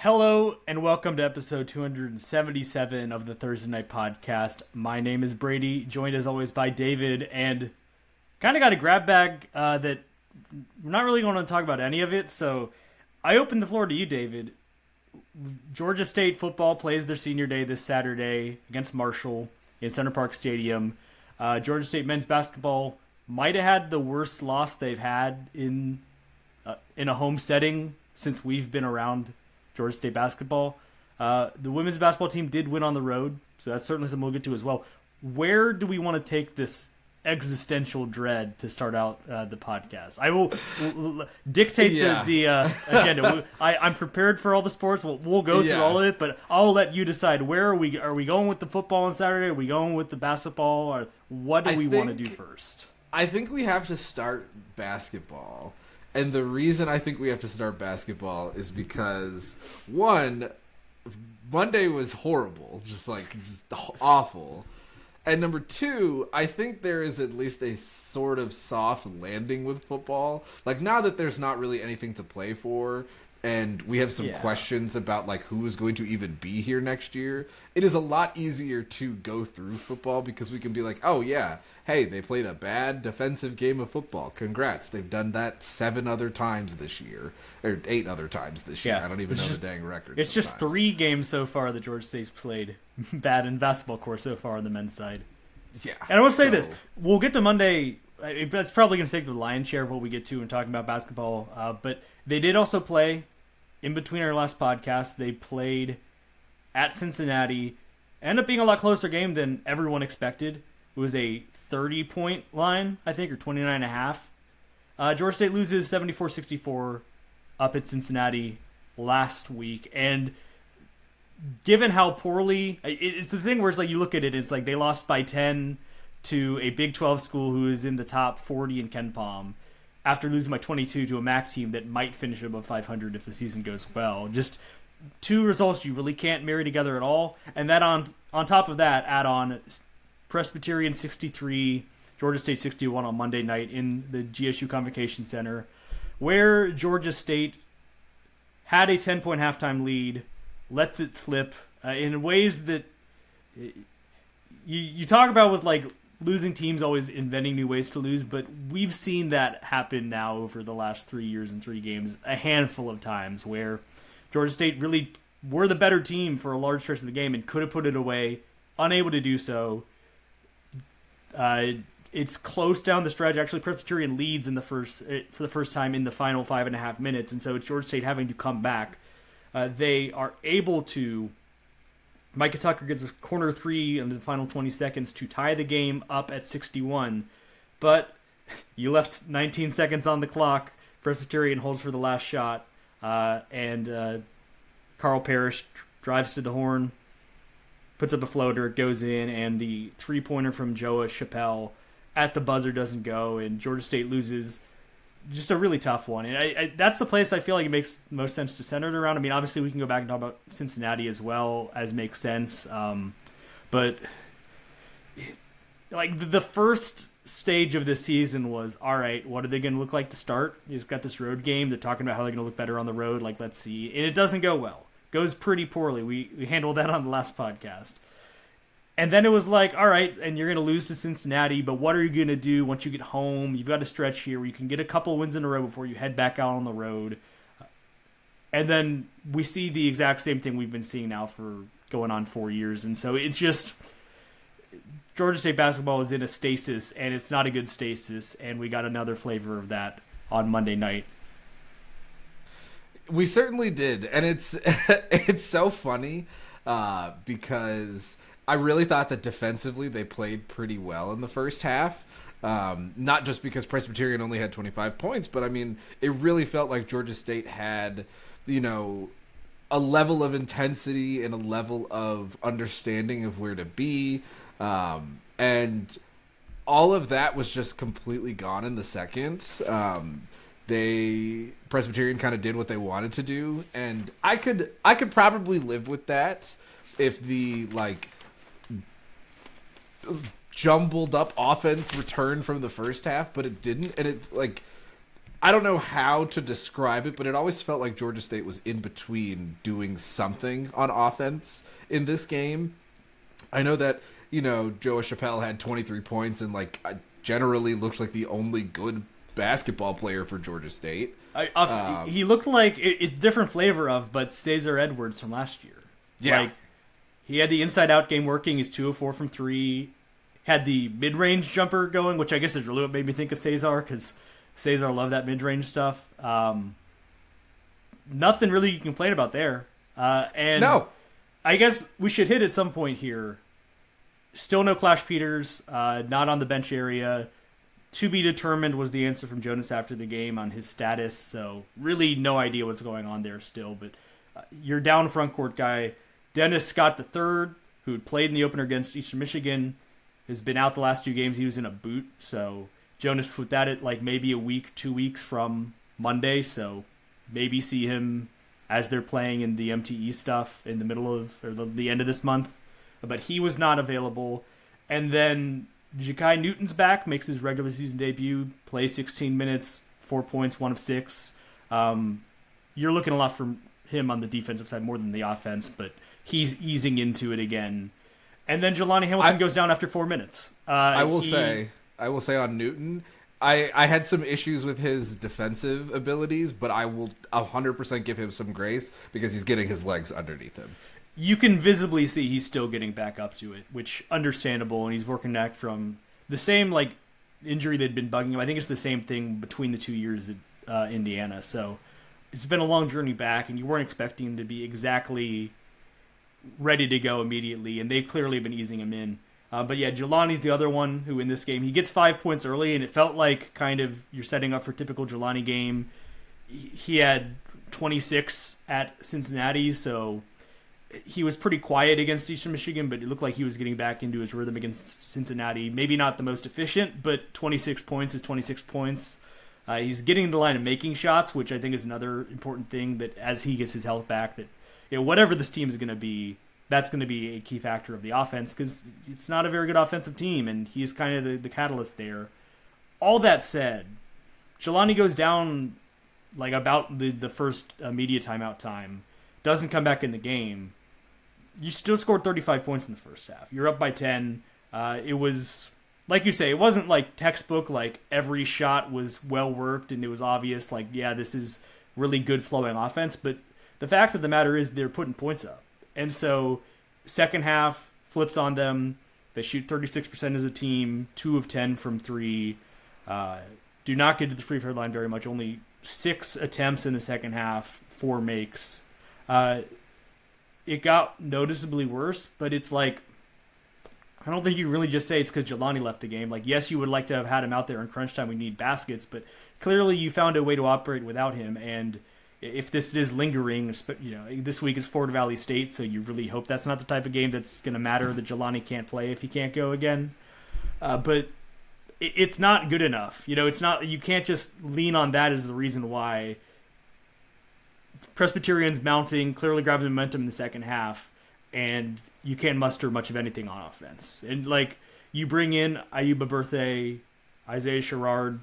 Hello and welcome to episode 277 of the Thursday Night Podcast. My name is Brady, joined as always by David, and kind of got a grab bag that we're not really going to talk about any of it, so I open the floor to you, David. Georgia State football plays their senior day this Saturday against Marshall in Center Park Stadium. Georgia State men's basketball might have had the worst loss they've had in a home setting since we've been around Georgia State basketball. The women's basketball team did win on the road, so that's certainly something we'll get to as well. Where do we want to take this existential dread to start out the podcast? I will dictate the agenda. I'm prepared for all the sports. We'll go through all of it, but I'll let you decide. Where are we? Are we going with the football on Saturday? Are we going with the basketball? Or what do we want to do first? I think we have to start basketball. And the reason I think we have to start basketball is because, one, Monday was horrible, just awful. And number two, I think there is at least a sort of soft landing with football. Like, now that there's not really anything to play for, and we have some questions about, like, who is going to even be here next year, it is a lot easier to go through football because we can be like, oh, yeah, hey, they played a bad defensive game of football. Congrats. They've done that 7 other times this year. Or 8 other times this year. I don't even know the dang record. It's just 3 games so far that Georgia State's played bad in basketball court so far on the men's side. Yeah. And I want to say this. We'll get to Monday. It's probably going to take the lion's share of what we get to in talking about basketball. But they did also play, in between our last podcast, they played at Cincinnati. Ended up being a lot closer game than everyone expected. It was a 30-point line, I think, or 29.5. Georgia State loses 74-64 up at Cincinnati last week. And given how poorly... It's the thing where it's like you look at it, it's like they lost by 10 to a Big 12 school who is in the top 40 in KenPom after losing by 22 to a MAC team that might finish above 500 if the season goes well. Just 2 results you really can't marry together at all. And then on top of that, add on Presbyterian 63, Georgia State 61 on Monday night in the GSU Convocation Center, where Georgia State had a 10-point halftime lead, lets it slip in ways that you talk about with, like, losing teams always inventing new ways to lose, but we've seen that happen now over the last 3 years and 3 games a handful of times where Georgia State really were the better team for a large stretch of the game and could have put it away, unable to do so. It's close down the stretch. Actually, Presbyterian leads for the first time in the final 5.5 minutes, and so it's Georgia State having to come back. They are able to. Micah Tucker gets a corner 3 in the final 20 seconds to tie the game up at 61, but you left 19 seconds on the clock. Presbyterian holds for the last shot, and Carl Parrish drives to the horn, puts up a floater, it goes in, and the 3-pointer from Joa Chappelle at the buzzer doesn't go, and Georgia State loses. Just a really tough one. And that's the place I feel like it makes most sense to center it around. I mean, obviously we can go back and talk about Cincinnati as well, as makes sense. But like the first stage of this season was, all right, what are they going to look like to start? You've got this road game. They're talking about how they're going to look better on the road. Like, let's see. And it doesn't go well. Goes pretty poorly. We handled that on the last podcast. And then it was like, all right, and you're going to lose to Cincinnati, but what are you going to do once you get home? You've got a stretch here where you can get a couple wins in a row before you head back out on the road. And then we see the exact same thing we've been seeing now for going on 4 years. And so it's just Georgia State basketball is in a stasis, and it's not a good stasis, and we got another flavor of that on Monday night. We certainly did, and it's so funny because I really thought that defensively they played pretty well in the first half. Not just because Presbyterian only had 25 points, but I mean, it really felt like Georgia State had, a level of intensity and a level of understanding of where to be. And all of that was just completely gone in the second. Presbyterian kind of did what they wanted to do, and I could probably live with that if the jumbled up offense returned from the first half, but it didn't, and it's like I don't know how to describe it, but it always felt like Georgia State was in between doing something on offense in this game. I know that, Joe Chappelle had 23 points and, generally looks like the only good basketball player for Georgia State. He looked like it's different flavor of, but Cesar Edwards from last year. Yeah. He had the inside-out game working. He's 2 of 4 from 3. Had the mid-range jumper going, which I guess is really what made me think of Cesar, because Cesar loved that mid-range stuff. Nothing really you can complain about there. No. I guess we should hit at some point here. Still no Clash Peters, not on the bench area. To be determined was the answer from Jonas after the game on his status, so really no idea what's going on there still. But your down front court guy, Dennis Scott III, who played in the opener against Eastern Michigan, has been out the last 2 games. He was in a boot, so Jonas put that at maybe a week, 2 weeks from Monday, so maybe see him as they're playing in the MTE stuff in the middle of, or the end of this month. But he was not available. And then Ja'Kai Newton's back, makes his regular season debut, plays 16 minutes, 4 points, 1 of 6. You're looking a lot from him on the defensive side more than the offense, but he's easing into it again. And then Jelani Hamilton goes down after 4 minutes. I will say on Newton, I had some issues with his defensive abilities, but I will 100% give him some grace because he's getting his legs underneath him. You can visibly see he's still getting back up to it, which understandable, and he's working back from the same injury that'd been bugging him. I think it's the same thing between the 2 years at Indiana. So it's been a long journey back, and you weren't expecting him to be exactly ready to go immediately, and they've clearly been easing him in. But yeah, Jelani's the other one who in this game, he gets 5 points early, and it felt like kind of you're setting up for a typical Jelani game. He had 26 at Cincinnati, so he was pretty quiet against Eastern Michigan, but it looked like he was getting back into his rhythm against Cincinnati. Maybe not the most efficient, but 26 points is 26 points. He's getting the line of making shots, which I think is another important thing that as he gets his health back, that whatever this team is going to be, that's going to be a key factor of the offense because it's not a very good offensive team, and he's kind of the catalyst there. All that said, Jelani goes down about the first media timeout time, doesn't come back in the game. You still scored 35 points in the first half. You're up by 10. It was, like you say, it wasn't textbook, every shot was well-worked and it was obvious, this is really good flowing offense. But the fact of the matter is they're putting points up. And so second half flips on them. They shoot 36% as a team, 2 of 10 from 3. Do not get to the free throw line very much. Only 6 attempts in the second half, 4 makes. It got noticeably worse, but it's I don't think you really just say it's because Jelani left the game. Yes, you would like to have had him out there in crunch time. We need baskets, but clearly you found a way to operate without him. And if this is lingering, this week is Fort Valley State, so you really hope that's not the type of game that's going to matter that Jelani can't play if he can't go again. But it's not good enough. It's not. You can't just lean on that as the reason why. Presbyterian's mounting, clearly grabbing momentum in the second half, and you can't muster much of anything on offense. And you bring in Ayuba Berthe, Isaiah Sherrard,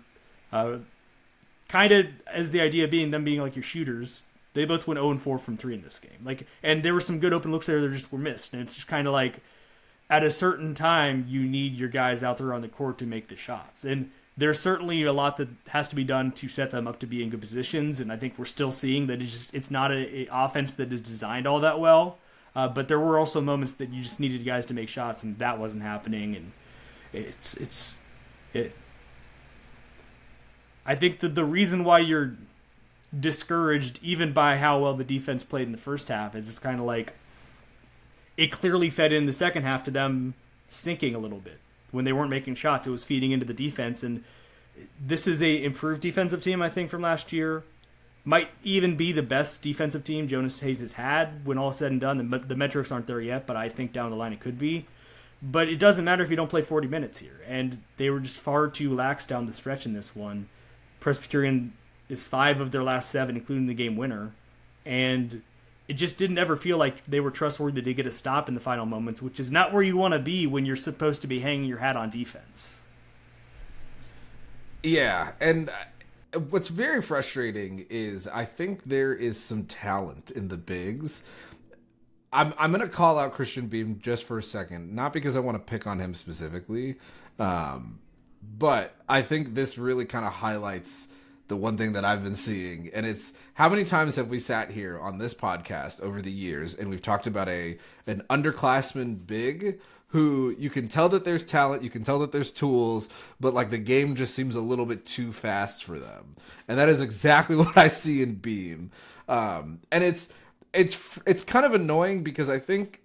kind of as the idea being them being your shooters. They both went 0-4 from 3 in this game. And there were some good open looks there that just were missed. And it's just kind of at a certain time, you need your guys out there on the court to make the shots. And there's certainly a lot that has to be done to set them up to be in good positions, and I think we're still seeing that it's not an offense that is designed all that well. But there were also moments that you just needed guys to make shots, and that wasn't happening. And I think that the reason why you're discouraged, even by how well the defense played in the first half, is it's kind of it clearly fed in the second half to them sinking a little bit. When they weren't making shots, it was feeding into the defense. And this is a improved defensive team, I think, from last year. Might even be the best defensive team Jonas Hayes has had when all said and done. The metrics aren't there yet, but I think down the line it could be. But it doesn't matter if you don't play 40 minutes here. And they were just far too lax down the stretch in this one. Presbyterian is 5 of their last 7, including the game winner. And it just didn't ever feel like they were trustworthy to get a stop in the final moments, which is not where you want to be when you're supposed to be hanging your hat on defense. Yeah, and what's very frustrating is I think there is some talent in the bigs. I'm going to call out Christian Beam just for a second, not because I want to pick on him specifically, but I think this really kind of highlights the one thing that I've been seeing, and it's how many times have we sat here on this podcast over the years and we've talked about an underclassman big who you can tell that there's talent, you can tell that there's tools, but like the game just seems a little bit too fast for them. And that is exactly what I see in Beam. And it's kind of annoying because I think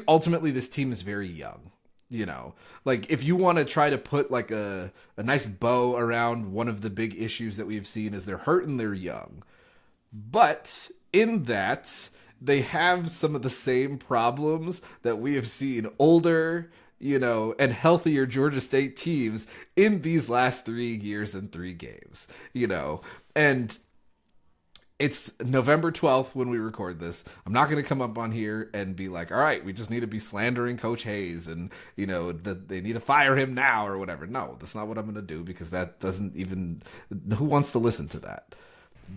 ultimately this team is very young. You know, like if you want to try to put like a nice bow around one of the big issues that we've seen is they're hurt and they're young. But in that, they have some of the same problems that we have seen older, you know, and healthier Georgia State teams in these last 3 years and 3 games, you know, and it's November 12th when we record this. I'm not going to come up on here and be like, all right, we just need to be slandering Coach Hayes and, you know, that they need to fire him now or whatever. No, that's not what I'm going to do because that doesn't even, who wants to listen to that?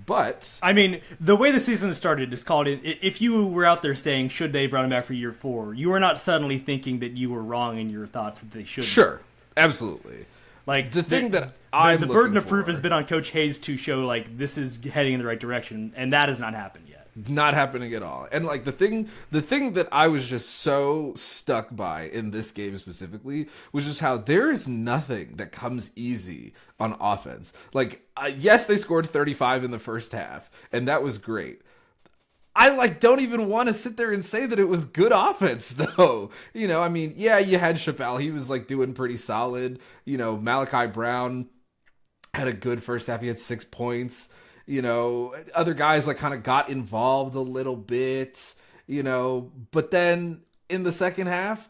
But I mean, the way the season has started is called it. If you were out there saying, should they brought him back for year 4, you are not suddenly thinking that you were wrong in your thoughts that they should. Sure. Absolutely. Like the thing that the burden of proof has been on Coach Hayes to show like this is heading in the right direction, and that has not happened yet. Not happening at all. And like the thing that I was just so stuck by in this game specifically was just how there is nothing that comes easy on offense. Like yes, they scored 35 in the first half, and that was great. I like don't even want to sit there and say that it was good offense though. You know, I mean, yeah, you had Chappelle. He was like doing pretty solid. You know, Malachi Brown had a good first half. He had 6 points. You know, other guys like kind of got involved a little bit, you know, but then in the second half,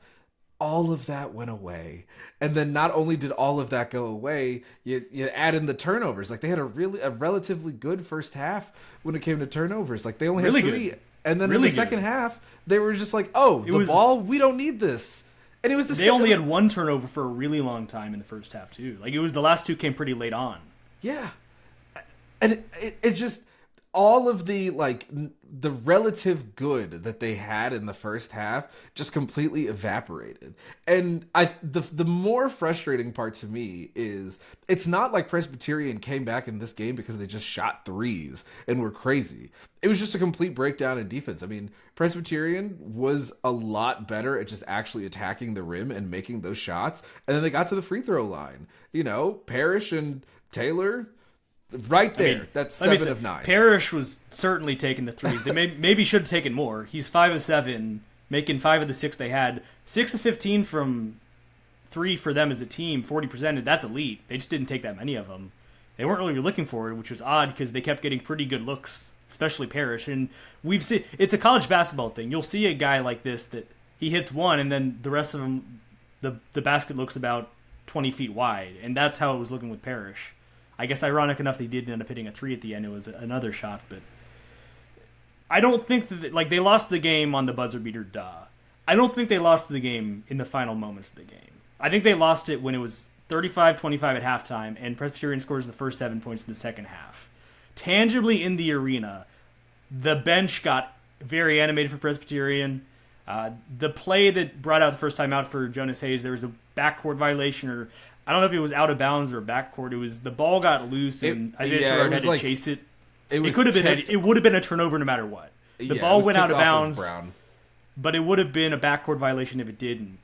all of that went away. And then not only did all of that go away, you add in the turnovers. Like they had a relatively good first half when it came to turnovers. Like they only had 3. Good. And then in the second half, they were just like, oh, ball, we don't need this. And it was They only had 1 turnover for a really long time in the first half too. Like it was the last 2 came pretty late on. Yeah. And it's just all of the like the relative good that they had in the first half just completely evaporated. And the more frustrating part to me is it's not like Presbyterian came back in this game because they just shot 3s and were crazy. It was just a complete breakdown in defense. I mean, Presbyterian was a lot better at just actually attacking the rim and making those shots. And then they got to the free throw line. You know, Parrish and Taylor. Right there, I mean, that's 7 of 9. Parrish was certainly taking the 3s. They maybe should have taken more. He's 5 of 7, making 5 of the 6 they had. 6 of 15 from 3 for them as a team, 40%. That's elite. They just didn't take that many of them. They weren't really looking for it, which was odd because they kept getting pretty good looks, especially Parrish. And we've seen it's a college basketball thing. You'll see a guy like this that he hits one, and then the rest of them, the basket looks about 20 feet wide, and that's how it was looking with Parrish. I guess ironic enough they did end up hitting a 3 at the end. It was another shot, but I don't think that like they lost the game on the buzzer beater. Duh. I don't think they lost the game in the final moments of the game. I think they lost it when it was 35-25 at halftime, and Presbyterian scores the first 7 points in the second half. Tangibly in the arena, the bench got very animated for Presbyterian. The play that brought out the first time out for Jonas Hayes, there was a backcourt violation or. I don't know if it was out of bounds or backcourt. It was the ball got loose and Isaiah Sherrod had to chase it. It could have been. It would have been a turnover no matter what. The ball went out of bounds, but it would have been a backcourt violation if it didn't.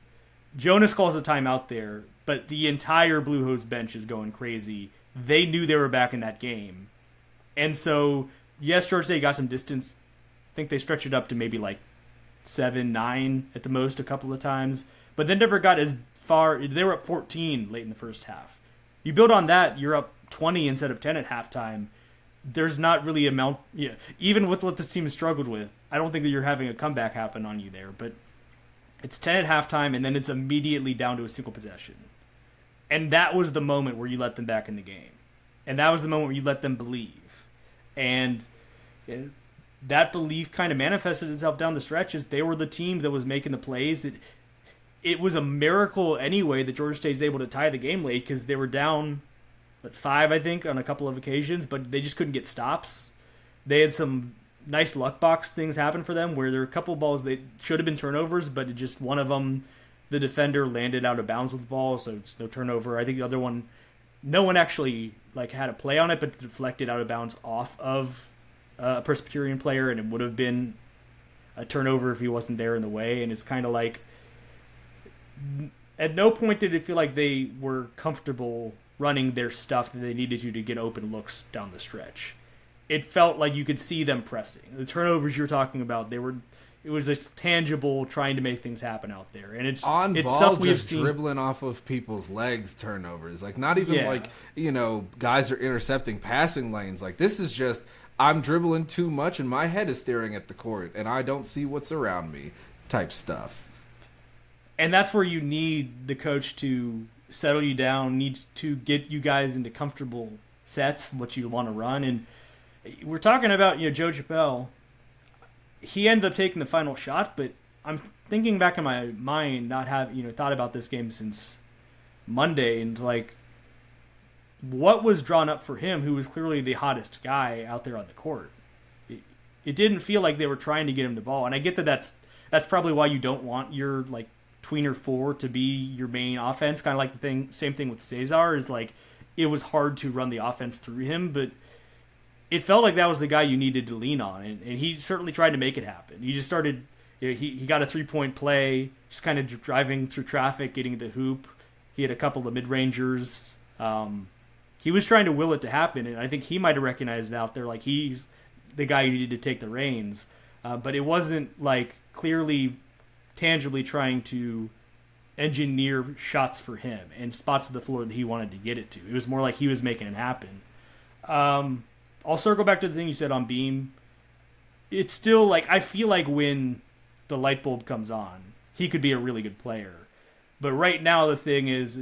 Jonas calls a timeout there, but the entire Blue Hose bench is going crazy. They knew they were back in that game, and so yes, Georgia State got some distance. I think they stretched it up to maybe like 7-9 at the most a couple of times, but then never got as far. They were up 14 late in the first half. You build on that, you're up 20 instead of 10 at halftime. There's not really amount. Yeah, even with what this team has struggled with, I don't think that you're having a comeback happen on you there. But it's 10 at halftime, and then it's immediately down to a single possession. And that was the moment where you let them back in the game. And that was the moment where you let them believe. And that belief kind of manifested itself down the stretch as they were the team that was making the plays. It was a miracle anyway that Georgia State is able to tie the game late because they were down 5, I think, on a couple of occasions, but they just couldn't get stops. They had some nice luck box things happen for them where there were a couple of balls that should have been turnovers, but it just one of them, the defender landed out of bounds with the ball, so it's no turnover. I think the other one, no one actually had a play on it, but deflected out of bounds off of a Presbyterian player, and it would have been a turnover if he wasn't there in the way. And it's kind of like, at no point did it feel like they were comfortable running their stuff that they needed to get open looks down the stretch. It felt like you could see them pressing. The turnovers you're talking about, it was a tangible trying to make things happen out there. And it's on it's ball, stuff we've just seen. dribbling off of people's legs turnovers. Not even guys are intercepting passing lanes. This is just, I'm dribbling too much and my head is staring at the court and I don't see what's around me type stuff. And that's where you need the coach to settle you down, need to get you guys into comfortable sets, what you want to run. And we're talking about, Joe Chappelle. He ended up taking the final shot, but I'm thinking back in my mind, not having thought about this game since Monday, and what was drawn up for him, who was clearly the hottest guy out there on the court. It didn't feel like they were trying to get him the ball, and I get that that's probably why you don't want your tweener 4 to be your main offense. Kind of same thing with Cesar is it was hard to run the offense through him, but it felt like that was the guy you needed to lean on, and he certainly tried to make it happen. He just started, he got a 3-point play, just kind of driving through traffic, getting the hoop. He had a couple of mid-rangers. He was trying to will it to happen, and I think he might have recognized it out there, he's the guy who needed to take the reins. But it wasn't clearly, tangibly trying to engineer shots for him and spots of the floor that he wanted to get it to. It was more like he was making it happen. I'll circle back to the thing you said on Beam. It's still I feel like when the light bulb comes on, he could be a really good player. But right now the thing is,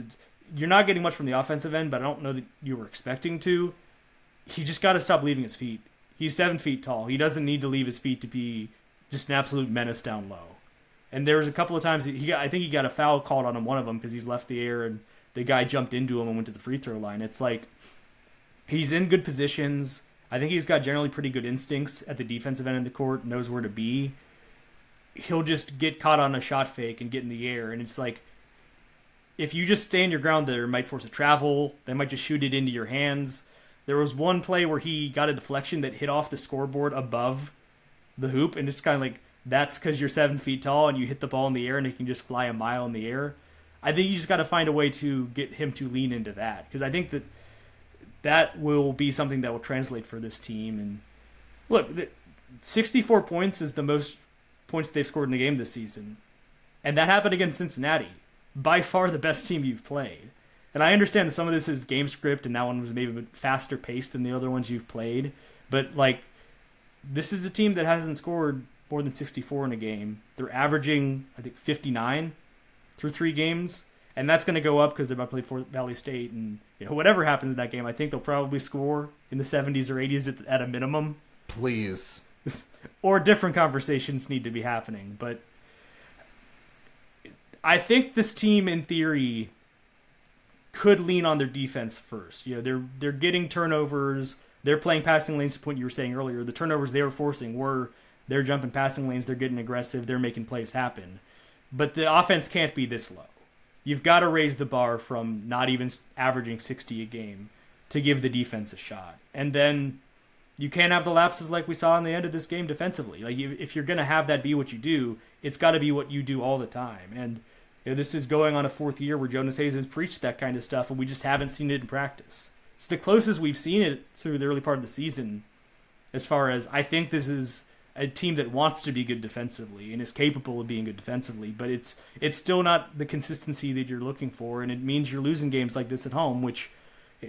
you're not getting much from the offensive end, but I don't know that you were expecting to. He just got to stop leaving his feet. He's 7 feet tall. He doesn't need to leave his feet to be just an absolute menace down low. And there was a couple of times I think he got a foul called on him, one of them, because he's left the air and the guy jumped into him and went to the free throw line. It's he's in good positions. I think he's got generally pretty good instincts at the defensive end of the court, knows where to be. He'll just get caught on a shot fake and get in the air. And it's if you just stand your ground there, it might force a travel. They might just shoot it into your hands. There was one play where he got a deflection that hit off the scoreboard above the hoop. And it's kind of that's because you're 7 feet tall and you hit the ball in the air and it can just fly a mile in the air. I think you just got to find a way to get him to lean into that, because I think that will be something that will translate for this team. And look, 64 points is the most points they've scored in the game this season. And that happened against Cincinnati, by far the best team you've played. And I understand that some of this is game script and that one was maybe a bit faster paced than the other ones you've played. But this is a team that hasn't scored more than 64 in a game. They're averaging, I think, 59 through 3 games. And that's going to go up because they're about to play Fort Valley State. And whatever happens in that game, I think they'll probably score in the 70s or 80s at a minimum. Please. Or different conversations need to be happening. But I think this team, in theory, could lean on their defense first. They're getting turnovers. They're playing passing lanes, to the point you were saying earlier. The turnovers they were forcing were they're jumping passing lanes, they're getting aggressive, they're making plays happen. But the offense can't be this low. You've got to raise the bar from not even averaging 60 a game to give the defense a shot. And then you can't have the lapses like we saw in the end of this game defensively. If you're going to have that be what you do, it's got to be what you do all the time. And this is going on a 4th year where Jonas Hayes has preached that kind of stuff, and we just haven't seen it in practice. It's the closest we've seen it through the early part of the season, as far as I think this is a team that wants to be good defensively and is capable of being good defensively, but it's still not the consistency that you're looking for, and it means you're losing games like this at home, which,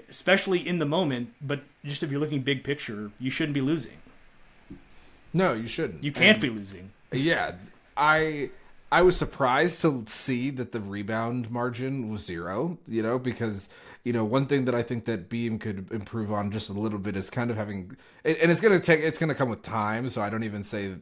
especially in the moment, but just if you're looking big picture, you shouldn't be losing. No, you shouldn't. You can't be losing. Yeah, I was surprised to see that the rebound margin was 0, because, one thing that I think that Beam could improve on just a little bit is kind of having, and it's going to come with time, so I don't even say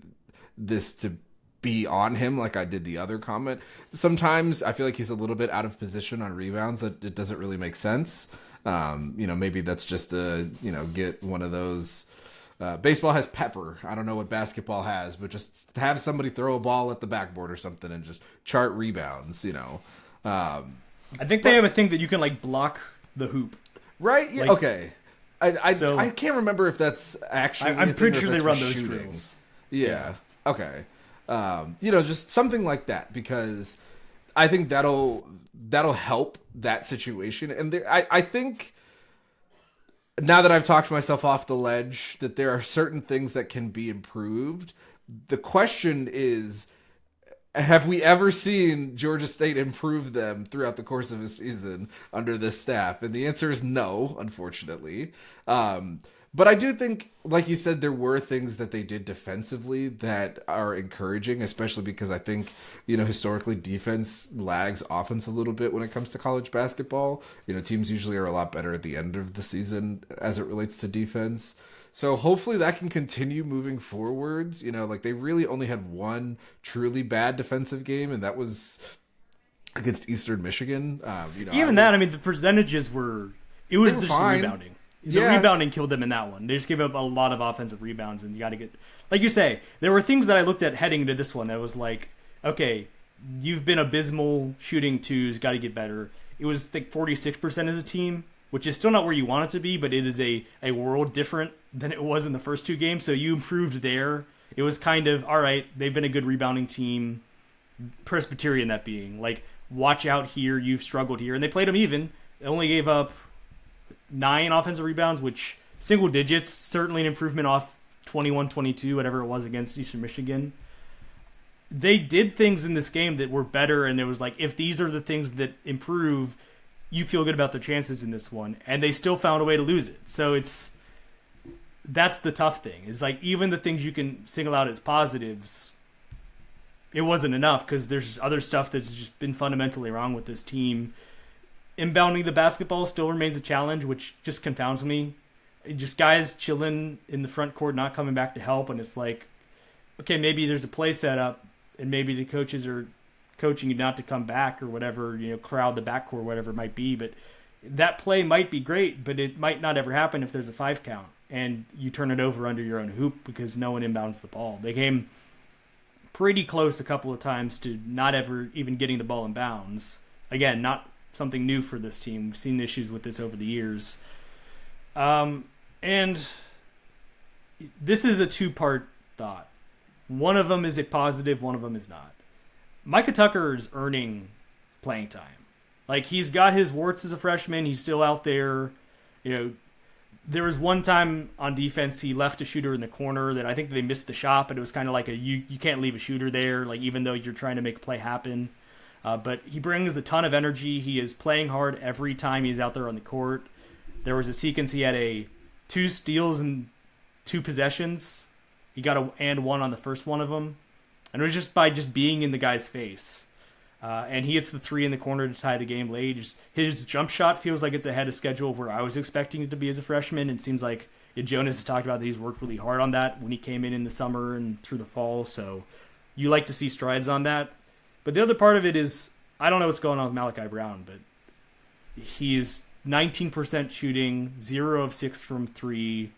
this to be on him like I did the other comment. Sometimes I feel like he's a little bit out of position on rebounds that it doesn't really make sense. Maybe that's just get one of those. Baseball has pepper. I don't know what basketball has, but just to have somebody throw a ball at the backboard or something and just chart rebounds, I think they have a thing that you can like block the hoop. Right? Yeah. Like, okay. I can't remember if that's actually. I'm pretty sure they run those drills. Yeah. Okay. Just something like that, because I think that'll help that situation. And I think, now that I've talked myself off the ledge, that there are certain things that can be improved. The question is, have we ever seen Georgia State improve them throughout the course of a season under this staff? And the answer is no, unfortunately. But I do think, like you said, there were things that they did defensively that are encouraging, especially because I think, historically defense lags offense a little bit when it comes to college basketball. Teams usually are a lot better at the end of the season as it relates to defense. So hopefully that can continue moving forwards. They really only had one truly bad defensive game, and that was against Eastern Michigan. The percentages were just fine. Rebounding. The rebounding killed them in that one. They just gave up a lot of offensive rebounds, and you got to get, like you say, there were things that I looked at heading into this one that was like, okay, you've been abysmal shooting twos, got to get better. It was like 46% as a team, which is still not where you want it to be, but it is a world different than it was in the first two games. So you improved there. It was kind of, all right, they've been a good rebounding team. Presbyterian, that being. Like, watch out here, you've struggled here. And they played them even. They only gave up 9 offensive rebounds, which single digits, certainly an improvement off 21-22, whatever it was against Eastern Michigan. They did things in this game that were better, and it was like, if these are the things that improve, you feel good about their chances in this one. And they still found a way to lose it. So that's the tough thing, is like, even the things you can single out as positives, it wasn't enough, because there's other stuff that's just been fundamentally wrong with this team. Inbounding the basketball still remains a challenge, which just confounds me. Just guys chilling in the front court, not coming back to help, and it's like, okay, maybe there's a play set up, and maybe the coaches are coaching you not to come back or whatever, crowd the backcourt, whatever it might be, but that play might be great, but it might not ever happen if there's a 5 count, and you turn it over under your own hoop because no one inbounds the ball. They came pretty close a couple of times to not ever even getting the ball in bounds. Again, not something new for this team. We've seen issues with this over the years. And this is a 2-part thought. One of them is a positive, one of them is not. Micah Tucker is earning playing time. Like, he's got his warts as a freshman. He's still out there. There was one time on defense he left a shooter in the corner that I think they missed the shot, but it was kind of like you can't leave a shooter there, like, even though you're trying to make a play happen. But he brings a ton of energy. He is playing hard every time he's out there on the court. There was a sequence he had 2 steals in 2 possessions. He got a and one on the first one of them. And it was just by being in the guy's face. And he hits the 3 in the corner to tie the game late. His jump shot feels like it's ahead of schedule where I was expecting it to be as a freshman. It seems like Jonas has talked about that he's worked really hard on that when he came in the summer and through the fall. So you like to see strides on that. But the other part of it is, I don't know what's going on with Malachi Brown, but he is 19% shooting, 0 of 6 from 3,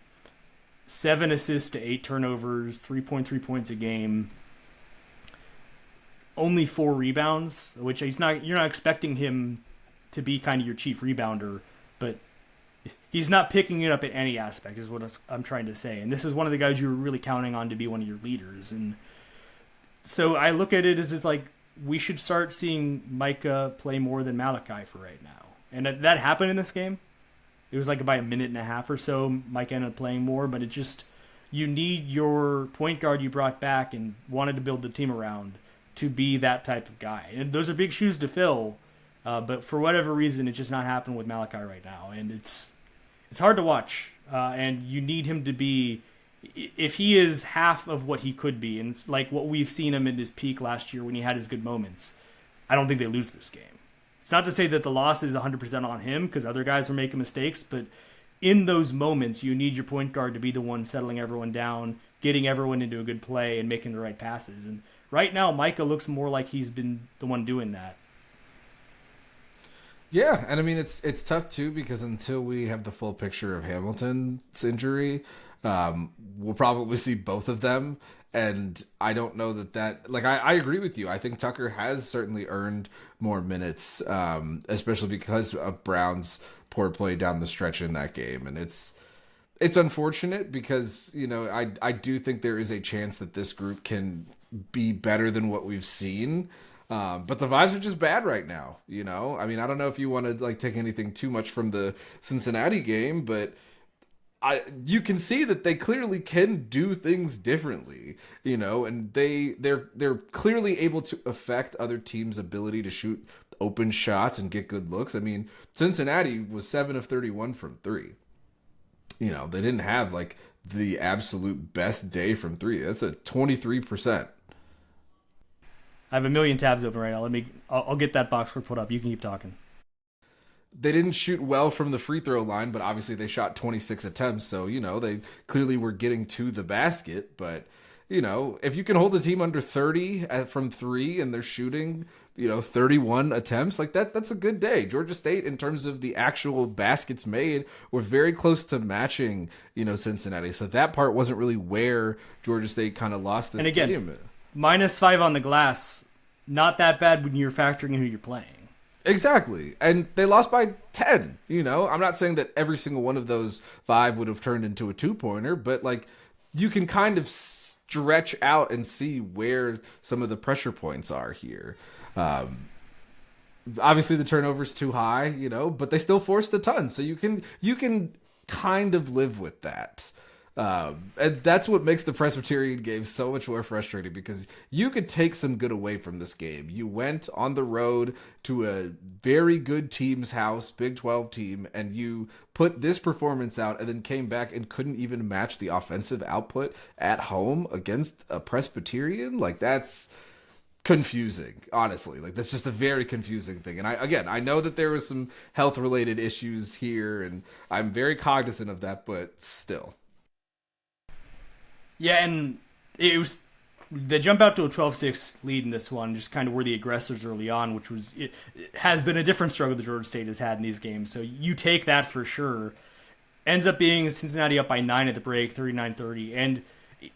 7 assists to 8 turnovers, 3.3 points a game, only 4 rebounds, which you're not expecting him to be kind of your chief rebounder, but he's not picking it up at any aspect, is what I'm trying to say. And this is one of the guys you were really counting on to be one of your leaders. And so I look at it as just like, we should start seeing Micah play more than Malachi for right now. And that happened in this game. It was like by a minute and a half or so, Mike ended up playing more, but it just, you need your point guard you brought back and wanted to build the team around to be that type of guy. And those are big shoes to fill, but for whatever reason, it's just not happening with Malachi right now. And it's hard to watch, and you need him to be, if he is half of what he could be, and it's like what we've seen him in his peak last year when he had his good moments, I don't think they lose this game. It's not to say that the loss is 100% on him, because other guys are making mistakes, but in those moments, you need your point guard to be the one settling everyone down, getting everyone into a good play, and making the right passes. And right now, Micah looks more like he's been the one doing that. Yeah, and I mean it's tough too because until we have the full picture of Hamilton's injury, we'll probably see both of them. And I don't know that like I agree with you. I think Tucker has certainly earned more minutes, especially because of Brown's poor play down the stretch in that game. And it's unfortunate because, you know, I do think there is a chance that this group can be better than what we've seen. But the vibes are just bad right now, you know? I mean, I don't know if you want to like take anything too much from the Cincinnati game, but you can see that they clearly can do things differently, you know, and they're clearly able to affect other teams' ability to shoot open shots and get good looks. I mean, Cincinnati was 7 of 31 from 3. You know, they didn't have like the absolute best day from 3. That's a 23%. I have a million tabs open right now. I'll get that box score put up. You can keep talking. They didn't shoot well from the free throw line, but obviously they shot 26 attempts. So, you know, they clearly were getting to the basket. But, you know, if you can hold the team under 30 from 3 and they're shooting, you know, 31 attempts, like that's a good day. Georgia State, in terms of the actual baskets made, were very close to matching, you know, Cincinnati. So that part wasn't really where Georgia State kind of lost this game. -5 on the glass, not that bad when you're factoring in who you're playing. Exactly. And they lost by 10, you know? I'm not saying that every single one of those 5 would have turned into a 2-pointer, but like you can kind of stretch out and see where some of the pressure points are here. Obviously the turnover's too high, you know, but they still forced a ton. So you can kind of live with that. And that's what makes the Presbyterian game so much more frustrating because you could take some good away from this game. You went on the road to a very good team's house, Big 12 team, and you put this performance out and then came back and couldn't even match the offensive output at home against a Presbyterian. Like, that's confusing, honestly. Like, that's just a very confusing thing. And I know that there was some health related issues here, and I'm very cognizant of that, but still. Yeah, and they jump out to a 12-6 lead in this one, just kind of were the aggressors early on, which has been a different struggle that Georgia State has had in these games. So you take that for sure. Ends up being Cincinnati up by 9 at the break, 39-30, and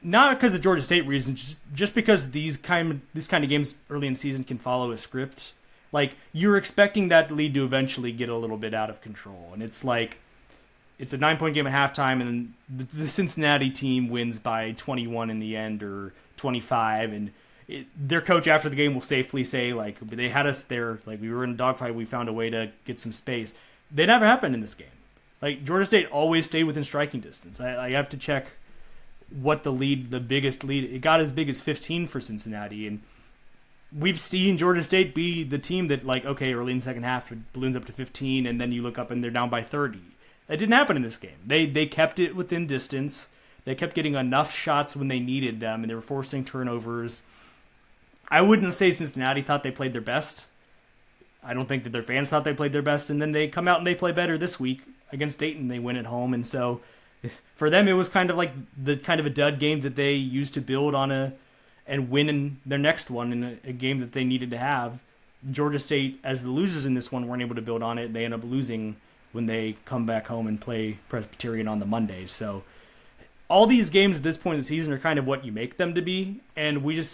not because of Georgia State reasons, just because these kind of games early in the season can follow a script. Like, you're expecting that lead to eventually get a little bit out of control, and it's like, it's a 9-point game at halftime, and the Cincinnati team wins by 21 in the end, or 25, and their coach after the game will safely say, like, they had us there, like, we were in a dogfight, we found a way to get some space. That never happened in this game. Like, Georgia State always stayed within striking distance. I have to check what the biggest lead, it got as big as 15 for Cincinnati, and we've seen Georgia State be the team that, like, okay, early in the second half, it balloons up to 15, and then you look up and they're down by 30. That didn't happen in this game. They kept it within distance. They kept getting enough shots when they needed them, and they were forcing turnovers. I wouldn't say Cincinnati thought they played their best. I don't think that their fans thought they played their best, and then they come out and they play better this week against Dayton. They win at home, and so for them it was kind of like the kind of a dud game that they used to build on and win in their next one in a game that they needed to have. Georgia State, as the losers in this one, weren't able to build on it. They end up losing when they come back home and play Presbyterian on the Monday. So all these games at this point in the season are kind of what you make them to be, and we've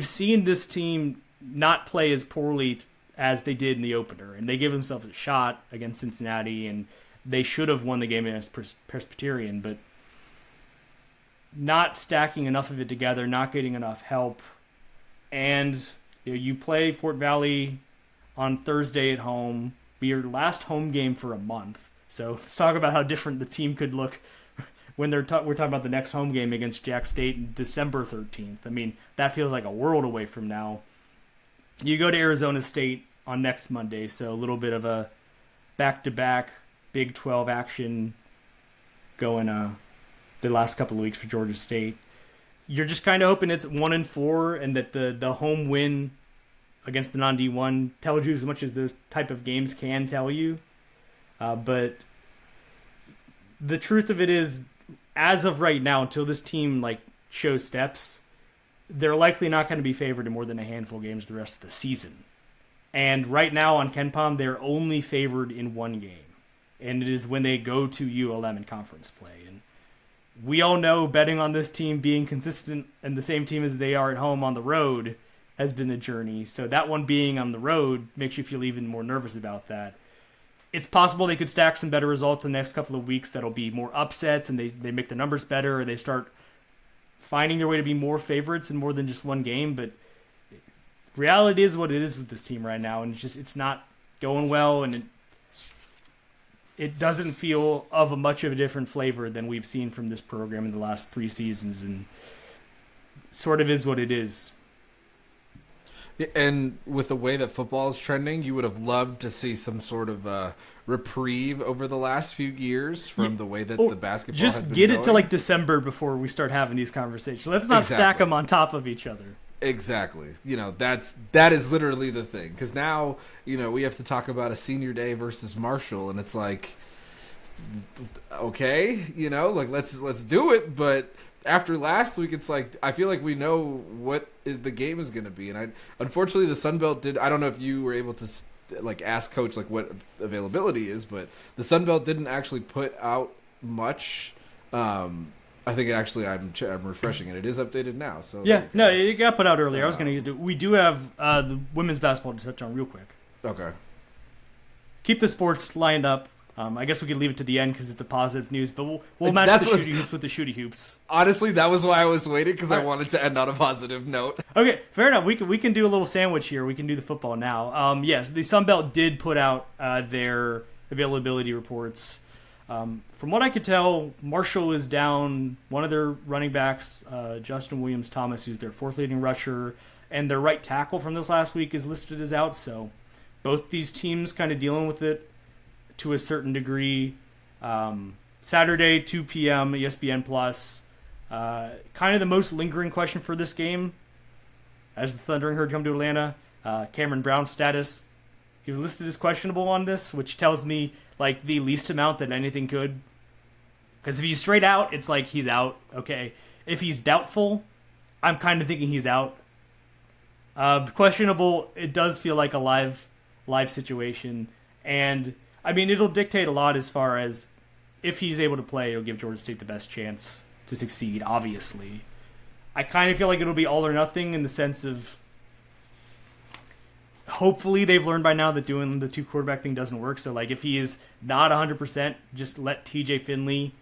seen this team not play as poorly as they did in the opener, and they gave themselves a shot against Cincinnati, and they should have won the game against Presbyterian, but not stacking enough of it together, not getting enough help, and you play Fort Valley on Thursday at home, be your last home game for a month. So let's talk about how different the team could look when we're talking about the next home game against Jack State December 13th. I mean, that feels like a world away from now. You go to Arizona State on next Monday, so a little bit of a back-to-back Big 12 action going the last couple of weeks for Georgia State. You're just kind of hoping it's 1-4 and that the home win against the non-D1 tells you as much as those type of games can tell you. But the truth of it is, as of right now, until this team shows steps, they're likely not going to be favored in more than a handful of games the rest of the season. And right now on KenPom, they're only favored in one game. And it is when they go to ULM in conference play. And we all know betting on this team being consistent and the same team as they are at home on the road has been the journey. So that one being on the road makes you feel even more nervous about that. It's possible they could stack some better results in the next couple of weeks that'll be more upsets and they make the numbers better, or they start finding their way to be more favorites in more than just one game. But reality is what it is with this team right now, and it's not going well, and it doesn't feel of a much of a different flavor than we've seen from this program in the last 3 seasons, and sort of is what it is. And with the way that football is trending, you would have loved to see some sort of reprieve over the last few years from the way that the basketball just has been get going. it to like December before we start having these conversations. Let's not stack them on top of each other. Exactly. That is literally the thing. Because now, we have to talk about a senior day versus Marshall, and it's like, okay, let's do it. But after last week, it's like, I feel like we know what the game is going to be. And unfortunately, the Sun Belt I don't know if you were able to ask Coach what availability is, but the Sun Belt didn't actually put out much. I think actually I'm refreshing it. It is updated now. So yeah, no, it got put out earlier. I was going to get to. We do have the women's basketball to touch on real quick. Okay. Keep the sports lined up. I guess we could leave it to the end because it's a positive news, but we'll match the shooty hoops with the shooty hoops. Honestly, that was why I was waiting, because I wanted to end on a positive note. Okay, fair enough. We can do a little sandwich here. We can do the football now. Yes, the Sun Belt did put out their availability reports. From what I could tell, Marshall is down one of their running backs, Justin Williams-Thomas, who's their fourth leading rusher, and their right tackle from this last week is listed as out. So both these teams kind of dealing with it to a certain degree. Saturday, 2 p.m., ESPN Plus. Kind of the most lingering question for this game, as the Thundering Herd come to Atlanta, Cameron Brown's status. He was listed as questionable on this, which tells me the least amount that anything could. Because if he's straight out, it's like he's out. Okay. If he's doubtful, I'm kind of thinking he's out. Questionable, it does feel like a live situation. And I mean, it'll dictate a lot as far as if he's able to play, it'll give Georgia State the best chance to succeed, obviously. I kind of feel like it'll be all or nothing in the sense of hopefully they've learned by now that doing the 2 quarterback thing doesn't work. So, if he is not 100%, just let TJ Finley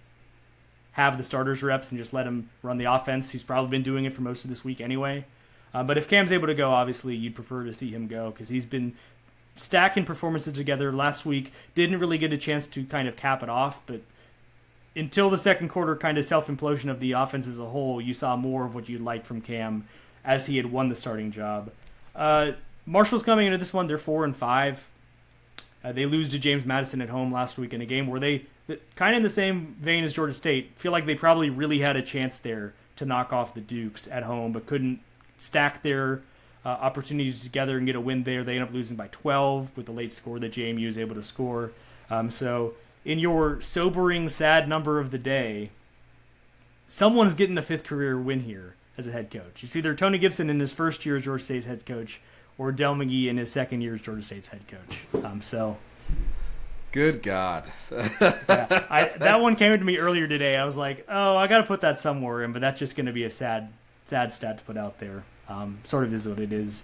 have the starters reps and just let him run the offense. He's probably been doing it for most of this week anyway. But if Cam's able to go, obviously you'd prefer to see him go because he's been stacking performances together. Last week didn't really get a chance to kind of cap it off, but until the second quarter kind of self-implosion of the offense as a whole, you saw more of what you'd like from Cam as he had won the starting job. Marshall's coming into this one, they're 4-5. They lose to James Madison at home last week in a game where they, kind of in the same vein as Georgia State, feel like they probably really had a chance there to knock off the Dukes at home, but couldn't stack their opportunities together and get a win there. They end up losing by 12 with the late score that JMU is able to score. So in your sobering, sad number of the day, someone's getting a 5th career win here as a head coach. It's either Tony Gibson in his first year as Georgia State's head coach or Del McGee in his second year as Georgia State's head coach. Good God. That one came to me earlier today. I was like, oh, I got to put that somewhere in, but that's just going to be a sad stat to put out there. Sort of is what it is.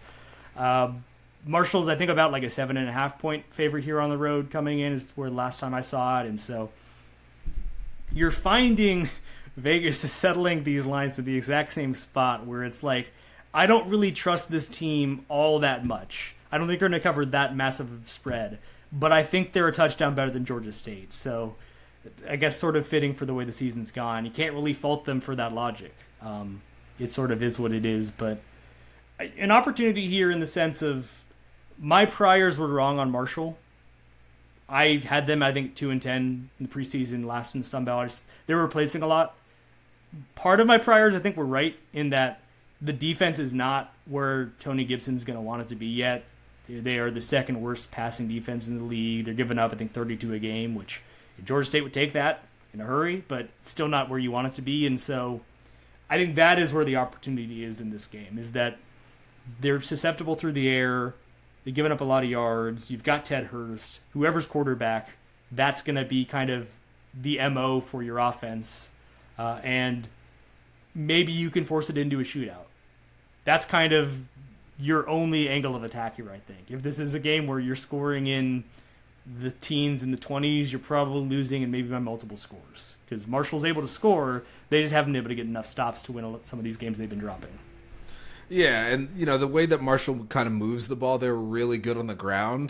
Marshall's, I think, about a 7.5 point favorite here on the road coming in is where the last time I saw it. And so you're finding Vegas is settling these lines to the exact same spot where it's like, I don't really trust this team all that much. I don't think they're going to cover that massive spread, but I think they're a touchdown better than Georgia State. So I guess sort of fitting for the way the season's gone. You can't really fault them for that logic. It sort of is what it is, but an opportunity here in the sense of my priors were wrong on Marshall. I had them, I think, 2-10 in the preseason, last in the Sun Belt. They were replacing a lot. Part of my priors, I think, were right in that the defense is not where Tony Gibson's going to want it to be yet. They are the second worst passing defense in the league. They're giving up, I think, 32 a game, which Georgia State would take that in a hurry, but still not where you want it to be. And so I think that is where the opportunity is in this game, is that they're susceptible through the air. They've given up a lot of yards. You've got Ted Hurst. Whoever's quarterback, that's going to be kind of the MO for your offense. And maybe you can force it into a shootout. That's kind of your only angle of attack here, I think. If this is a game where you're scoring in the teens and the 20s, you're probably losing and maybe by multiple scores. Because Marshall's able to score, they just haven't been able to get enough stops to win some of these games they've been dropping. Yeah, and the way that Marshall kind of moves the ball, they're really good on the ground.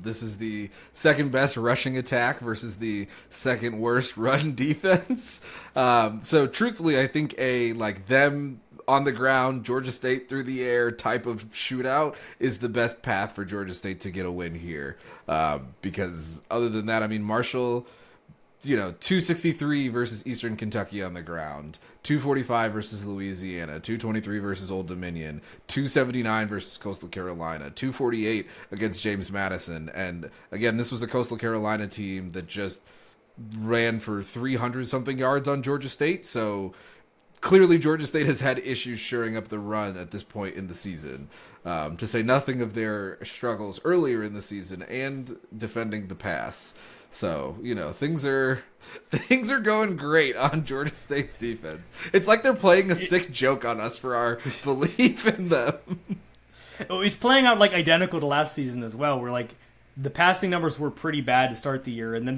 This is the second best rushing attack versus the second worst run defense. So truthfully, I think them on the ground, Georgia State through the air type of shootout is the best path for Georgia State to get a win here. Because other than that, I mean, Marshall, 263 versus Eastern Kentucky on the ground, 245 versus Louisiana, 223 versus Old Dominion, 279 versus Coastal Carolina, 248 against James Madison. And again, this was a Coastal Carolina team that just ran for 300-something yards on Georgia State. So clearly Georgia State has had issues shoring up the run at this point in the season, to say nothing of their struggles earlier in the season and defending the pass. So, things are going great on Georgia State's defense. It's like they're playing a sick joke on us for our belief in them. It's playing out like identical to last season as well, where like the passing numbers were pretty bad to start the year, and then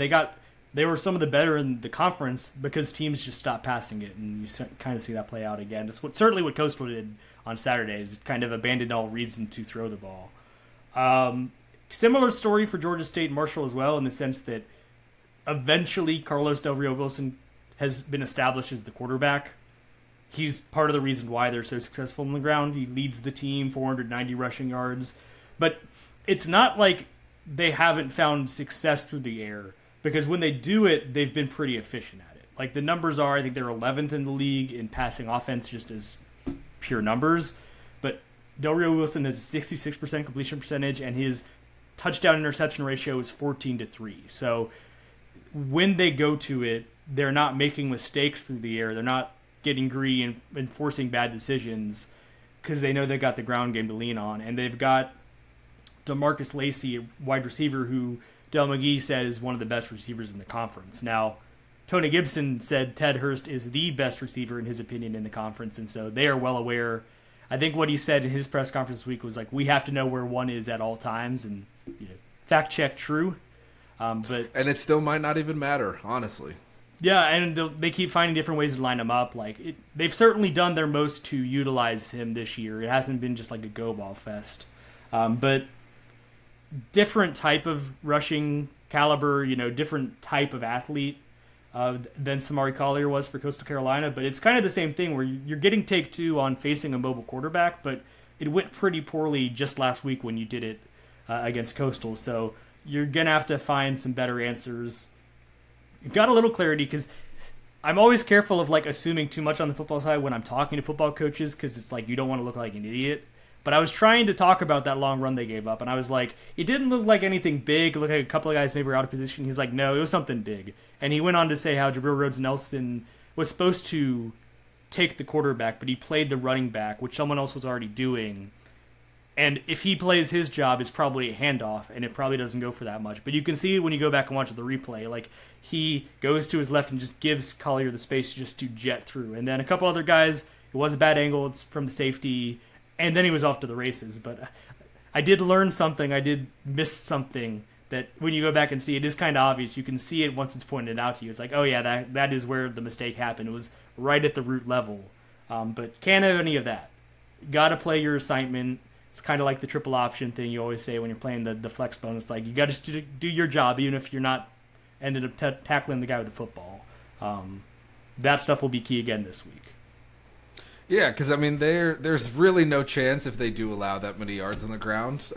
they were some of the better in the conference because teams just stopped passing it, and you kind of see that play out again. It's certainly what Coastal did on Saturdays. It kind of abandoned all reason to throw the ball. Similar story for Georgia State and Marshall as well, in the sense that eventually Carlos Del Rio Wilson has been established as the quarterback. He's part of the reason why they're so successful on the ground. He leads the team, 490 rushing yards. But it's not like they haven't found success through the air, because when they do it, they've been pretty efficient at it. Like the numbers are, I think they're 11th in the league in passing offense just as pure numbers. But Del Rio Wilson has a 66% completion percentage, and his touchdown interception ratio is 14-3. So when they go to it, they're not making mistakes through the air. They're not getting greedy and forcing bad decisions because they know they've got the ground game to lean on. And they've got DeMarcus Lacey, a wide receiver, who Del McGee said is one of the best receivers in the conference. Now, Tony Gibson said Ted Hurst is the best receiver in his opinion in the conference, and so they are well aware. I think what he said in his press conference this week was like, we have to know where one is at all times, and fact check, true. And it still might not even matter, honestly. Yeah, and they keep finding different ways to line him up. They've certainly done their most to utilize him this year. It hasn't been just like a go ball fest, but different type of rushing caliber, different type of athlete than Samari Collier was for Coastal Carolina. But it's kind of the same thing where you're getting take two on facing a mobile quarterback, but it went pretty poorly just last week when you did it against Coastal. So you're going to have to find some better answers. You've got a little clarity, because I'm always careful of assuming too much on the football side when I'm talking to football coaches, because it's you don't want to look like an idiot. But I was trying to talk about that long run they gave up, and I was like, it didn't look like anything big. It looked like a couple of guys maybe were out of position. He's like, no, it was something big. And he went on to say how Jabril Rhodes-Nelson was supposed to take the quarterback, but he played the running back, which someone else was already doing. And if he plays his job, it's probably a handoff, and it probably doesn't go for that much. But you can see when you go back and watch the replay, he goes to his left and just gives Collier the space just to jet through. And then a couple other guys, it was a bad angle, it's from the safety, and then he was off to the races. But I did learn something. I did miss something that when you go back and see it is kind of obvious. You can see it once it's pointed out to you. It's like, oh yeah, that is where the mistake happened. It was right at the root level. But can't have any of that. Got to play your assignment. It's kind of like the triple option thing you always say when you're playing the flex bonus. You got to do your job, even if you're not ended up tackling the guy with the football. That stuff will be key again this week. Yeah, because there's really no chance if they do allow that many yards on the ground.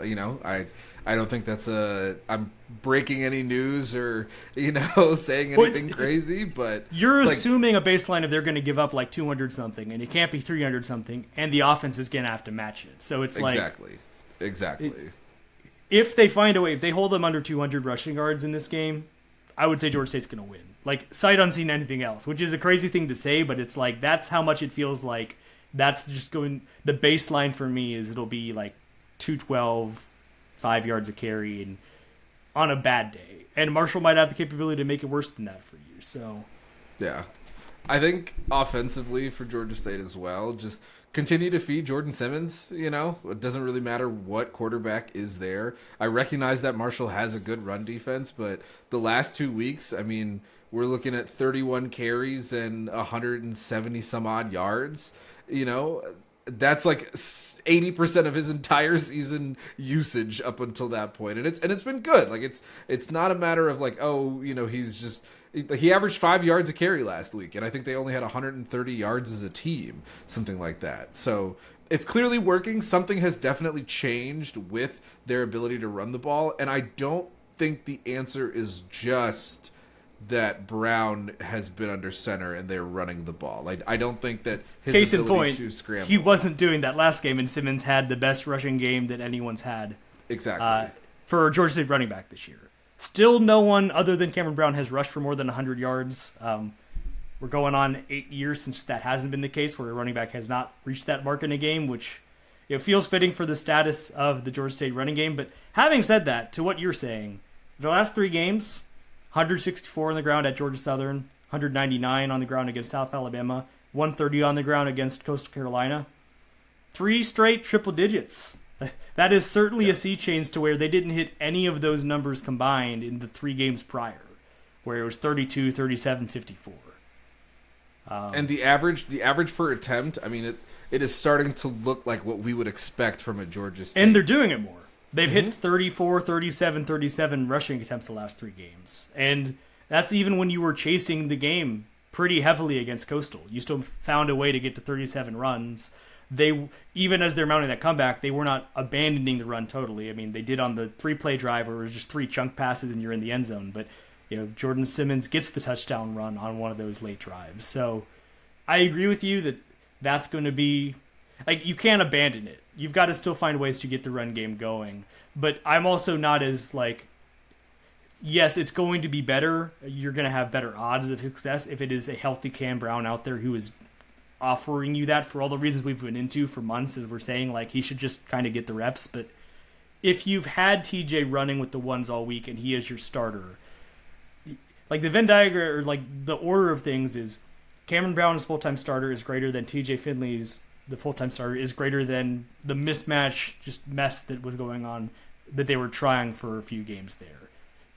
I don't think that's I'm breaking any news or saying anything crazy. But you're assuming a baseline if they're going to give up 200 something, and it can't be 300 something, and the offense is going to have to match it. So it's exactly. If they find a way, if they hold them under 200 rushing yards in this game, I would say Georgia State's going to win. Sight unseen anything else, which is a crazy thing to say, but it's that's how much it feels like. That's just going. The baseline for me is it'll be 212, 5 yards a carry and on a bad day. And Marshall might have the capability to make it worse than that for you. So, yeah. I think offensively for Georgia State as well, just continue to feed Jordan Simmons, It doesn't really matter what quarterback is there. I recognize that Marshall has a good run defense, but the last 2 weeks, I mean, we're looking at 31 carries and 170 some odd yards, That's like 80% of his entire season usage up until that point. And it's been good. Like it's not a matter of like, he averaged 5 yards a carry last week, and I think they only had 130 yards as a team, something like that. So it's clearly working. Something has definitely changed with their ability to run the ball, and I don't think the answer is just that Brown has been under center and they're running the ball. Like I don't think that his case in ability point, to scramble. He wasn't doing that last game, and Simmons had the best rushing game that anyone's had. Exactly. For Georgia State running back this year. Still no one other than Cameron Brown has rushed for more than 100 yards. We're going on 8 years since that hasn't been the case, where a running back has not reached that mark in a game, which feels fitting for the status of the Georgia State running game. But having said that, to what you're saying, the last 3 games, 164 on the ground at Georgia Southern, 199 on the ground against South Alabama, 130 on the ground against Coastal Carolina. 3 straight triple digits. That is certainly a sea change to where they didn't hit any of those numbers combined in the 3 games prior, where it was 32, 37, 54. And the average per attempt, I mean, it is starting to look like what we would expect from a Georgia State. And they're doing it more. They've hit 34, 37, 37 rushing attempts the last 3 games. And that's even when you were chasing the game pretty heavily against Coastal. You still found a way to get to 37 runs. They, even as they're mounting that comeback, they were not abandoning the run totally. I mean, they did on the 3-play drive where it was just 3 chunk passes and you're in the end zone. But, Jordan Simmons gets the touchdown run on one of those late drives. So I agree with you that that's going to be, like, you can't abandon it. You've got to still find ways to get the run game going. But I'm also not as, like, yes, it's going to be better. You're going to have better odds of success if it is a healthy Cam Brown out there who is offering you that for all the reasons we've been into for months, as we're saying, like, he should just kind of get the reps. But if you've had TJ running with the ones all week and he is your starter, like, the Venn diagram, or like the order of things is Cameron Brown's full-time starter is greater than TJ Finley's, the full-time starter is greater than the mismatch just mess that was going on that they were trying for a few games there.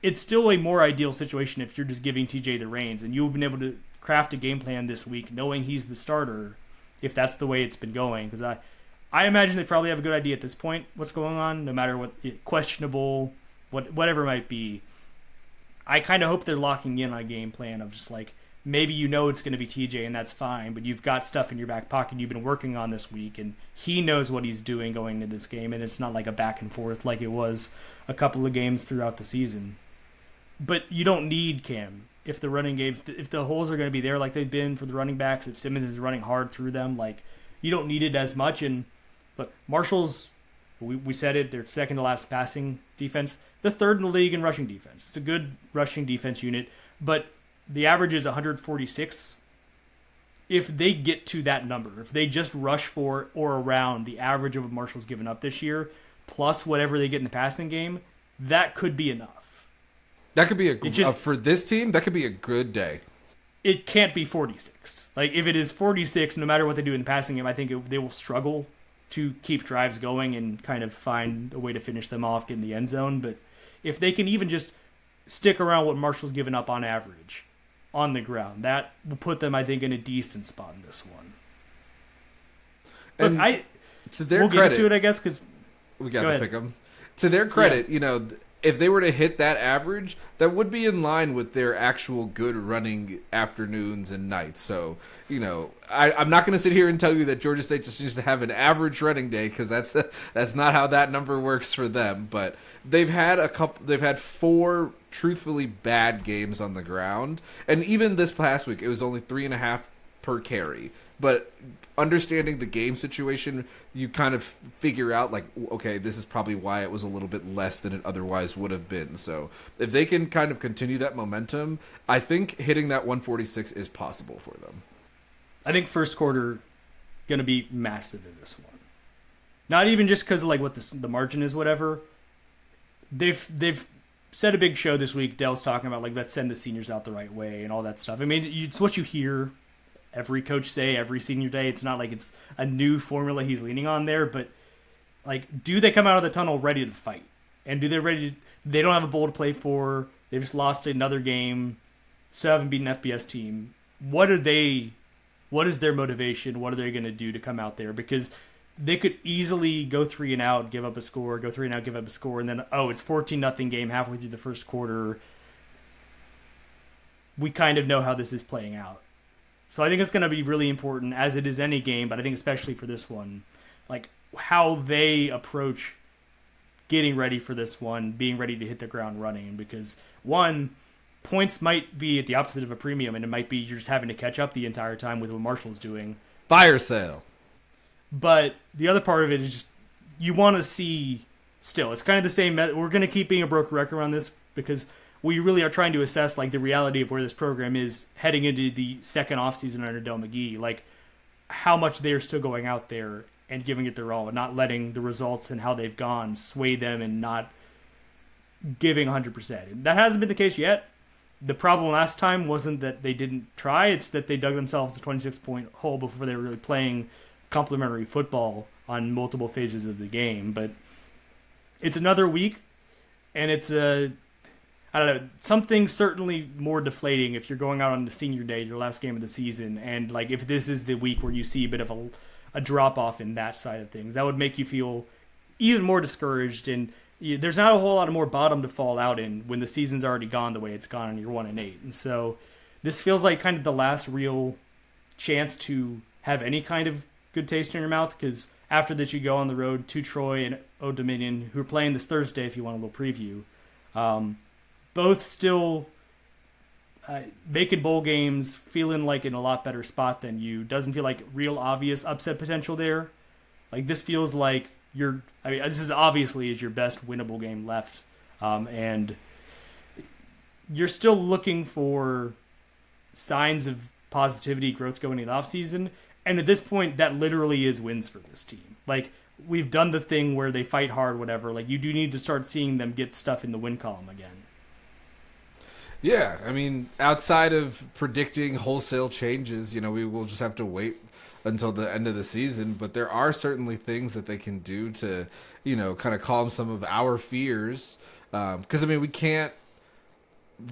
It's still a more ideal situation if you're just giving TJ the reins, and you've been able to craft a game plan this week knowing he's the starter, if that's the way it's been going. Because I imagine they probably have a good idea at this point what's going on, no matter what, questionable, whatever it might be. I kind of hope they're locking in on a game plan of just like, maybe it's going to be TJ and that's fine, but you've got stuff in your back pocket you've been working on this week, and he knows what he's doing going into this game, and it's not like a back and forth like it was a couple of games throughout the season. But you don't need Cam if the running game, if the holes are going to be there like they've been for the running backs, if Simmons is running hard through them, like, you don't need it as much. And look, Marshall's, we said it, they're second to last passing defense, the 3rd in the league in rushing defense. It's a good rushing defense unit, but the average is 146. If they get to that number, if they just rush for or around the average of what Marshall's given up this year, plus whatever they get in the passing game, that could be enough. That could be for this team, that could be a good day. It can't be 46. Like, if it is 46, no matter what they do in the passing game, I think they will struggle to keep drives going and kind of find a way to finish them off, get in the end zone. But if they can even just stick around what Marshall's given up on average on the ground, that will put them, I think, in a decent spot in this one. And look, to their we'll credit, get to it, I guess, because we got to pick them. To their credit, if they were to hit that average, that would be in line with their actual good running afternoons and nights. So, I'm not going to sit here and tell you that Georgia State just needs to have an average running day, because that's not how that number works for them. But they've had 4 truthfully bad games on the ground, and even this past week, it was only 3.5 per carry. But understanding the game situation, you kind of figure out, like, okay, this is probably why it was a little bit less than it otherwise would have been. So if they can kind of continue that momentum, I think hitting that 146 is possible for them. I think first quarter going to be massive in this one. Not even just because of like what the margin is, whatever. they've said a big show this week. Dell's talking about, like, let's send the seniors out the right way and all that stuff. I mean, it's what you hear every coach say every senior day. It's not like it's a new formula he's leaning on there, but, like, do they come out of the tunnel ready to fight? And do they they don't have a bowl to play for. They just lost another game. Still haven't beaten an FBS team. What is their motivation? What are they going to do to come out there? Because they could easily go 3 and out, give up a score, go 3 and out, give up a score, and then, it's 14-0 game halfway through the first quarter. We kind of know how this is playing out. So I think it's going to be really important, as it is any game, but I think especially for this one, like, how they approach getting ready for this one, being ready to hit the ground running. Because, one, points might be at the opposite of a premium, and it might be you're just having to catch up the entire time with what Marshall's doing. Fire sale. But the other part of it is just you want to see still. It's kind of the same. We're going to keep being a broken record on this because we really are trying to assess, like, the reality of where this program is heading into the second offseason under Del McGee. Like, how much they're still going out there and giving it their all and not letting the results and how they've gone sway them and not giving 100%. That hasn't been the case yet. The problem last time wasn't that they didn't try. It's that they dug themselves a 26-point hole before they were really playing complementary football on multiple phases of the game. But it's another week, and it's something certainly more deflating if you're going out on the senior day, your last game of the season, and, like, if this is the week where you see a bit of a drop-off in that side of things. That would make you feel even more discouraged, and there's not a whole lot of more bottom to fall out in when the season's already gone the way it's gone and you're 1-8. And so this feels like kind of the last real chance to have any kind of good taste in your mouth, because after this you go on the road to Troy and Old Dominion, who are playing this Thursday if you want a little preview. Both still making bowl games, feeling like in a lot better spot than you. Doesn't feel like real obvious upset potential there. Like, this feels like this is obviously is your best winnable game left. And you're still looking for signs of positivity, growth going into the offseason. And at this point, that literally is wins for this team. Like, we've done the thing where they fight hard, whatever. Like, you do need to start seeing them get stuff in the win column again. Yeah, I mean, outside of predicting wholesale changes, we will just have to wait until the end of the season. But there are certainly things that they can do to, kind of calm some of our fears. Because, we can't,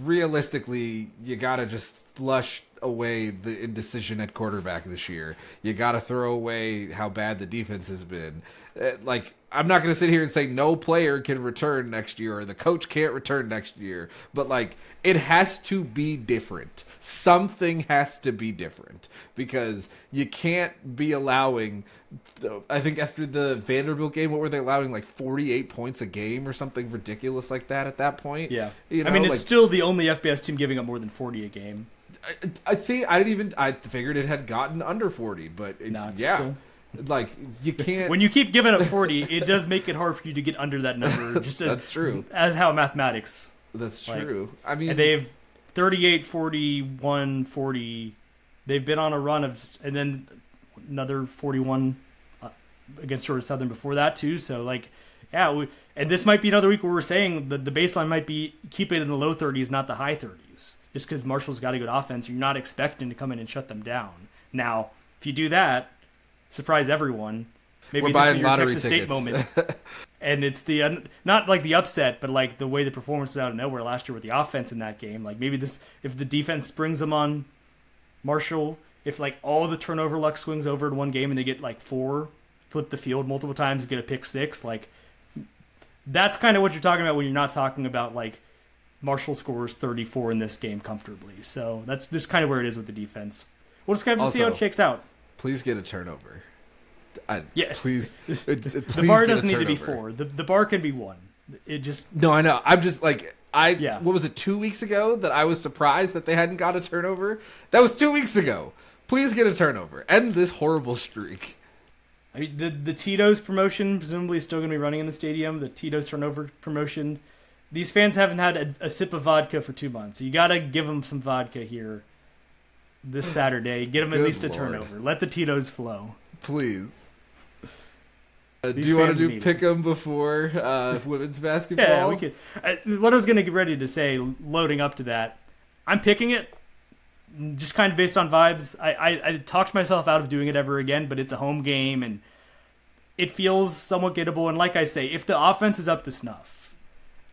realistically, you got to just flush away the indecision at quarterback this year. You got to throw away how bad the defense has been. I'm not going to sit here and say no player can return next year or the coach can't return next year, but, like, it has to be different. Something has to be different because you can't be allowing, I think after the Vanderbilt game, what were they allowing, like 48 points a game or something ridiculous like that at that point? Yeah. It's still the only FBS team giving up more than 40 a game. I figured it had gotten under 40, but still. Like, you can't. When you keep giving up 40, it does make it hard for you to get under that number. Just That's true. As how mathematics. That's true. And they've 38, 41, 40. They've been on a run of, and then another 41 against Georgia Southern before that too. So, like, and this might be another week where we're saying the baseline might be keep it in the low 30s, not the high 30s. Just because Marshall's got a good offense, you're not expecting to come in and shut them down. Now, if you do that, surprise everyone. Maybe this is your Texas State moment. And it's the not like the upset, but like the way the performance was out of nowhere last year with the offense in that game. Like, maybe this, if the defense springs them on Marshall, if, like, all the turnover luck swings over in one game and they get, like, 4, flip the field multiple times and get a pick 6, like, that's kind of what you're talking about when you're not talking about, like, Marshall scores 34 in this game comfortably. So that's just kind of where it is with the defense. We'll just have to see how it shakes out. Please get a turnover. Please. The bar doesn't need to be 4. The bar can be 1. It just... No, I know. I'm just like... What was it, 2 weeks ago that I was surprised that they hadn't got a turnover? That was 2 weeks ago. Please get a turnover. End this horrible streak. I mean, the Tito's promotion presumably is still going to be running in the stadium. The Tito's turnover promotion. These fans haven't had a sip of vodka for 2 months. So you got to give them some vodka here this Saturday. Get them at least a turnover. Let the Tito's flow. Please. Do you want to do pick 'em before women's basketball? Yeah, we could. What I was going to get ready to say, loading up to that, I'm picking it just kind of based on vibes. I talked myself out of doing it ever again, but it's a home game, and it feels somewhat gettable. And like I say, if the offense is up to snuff,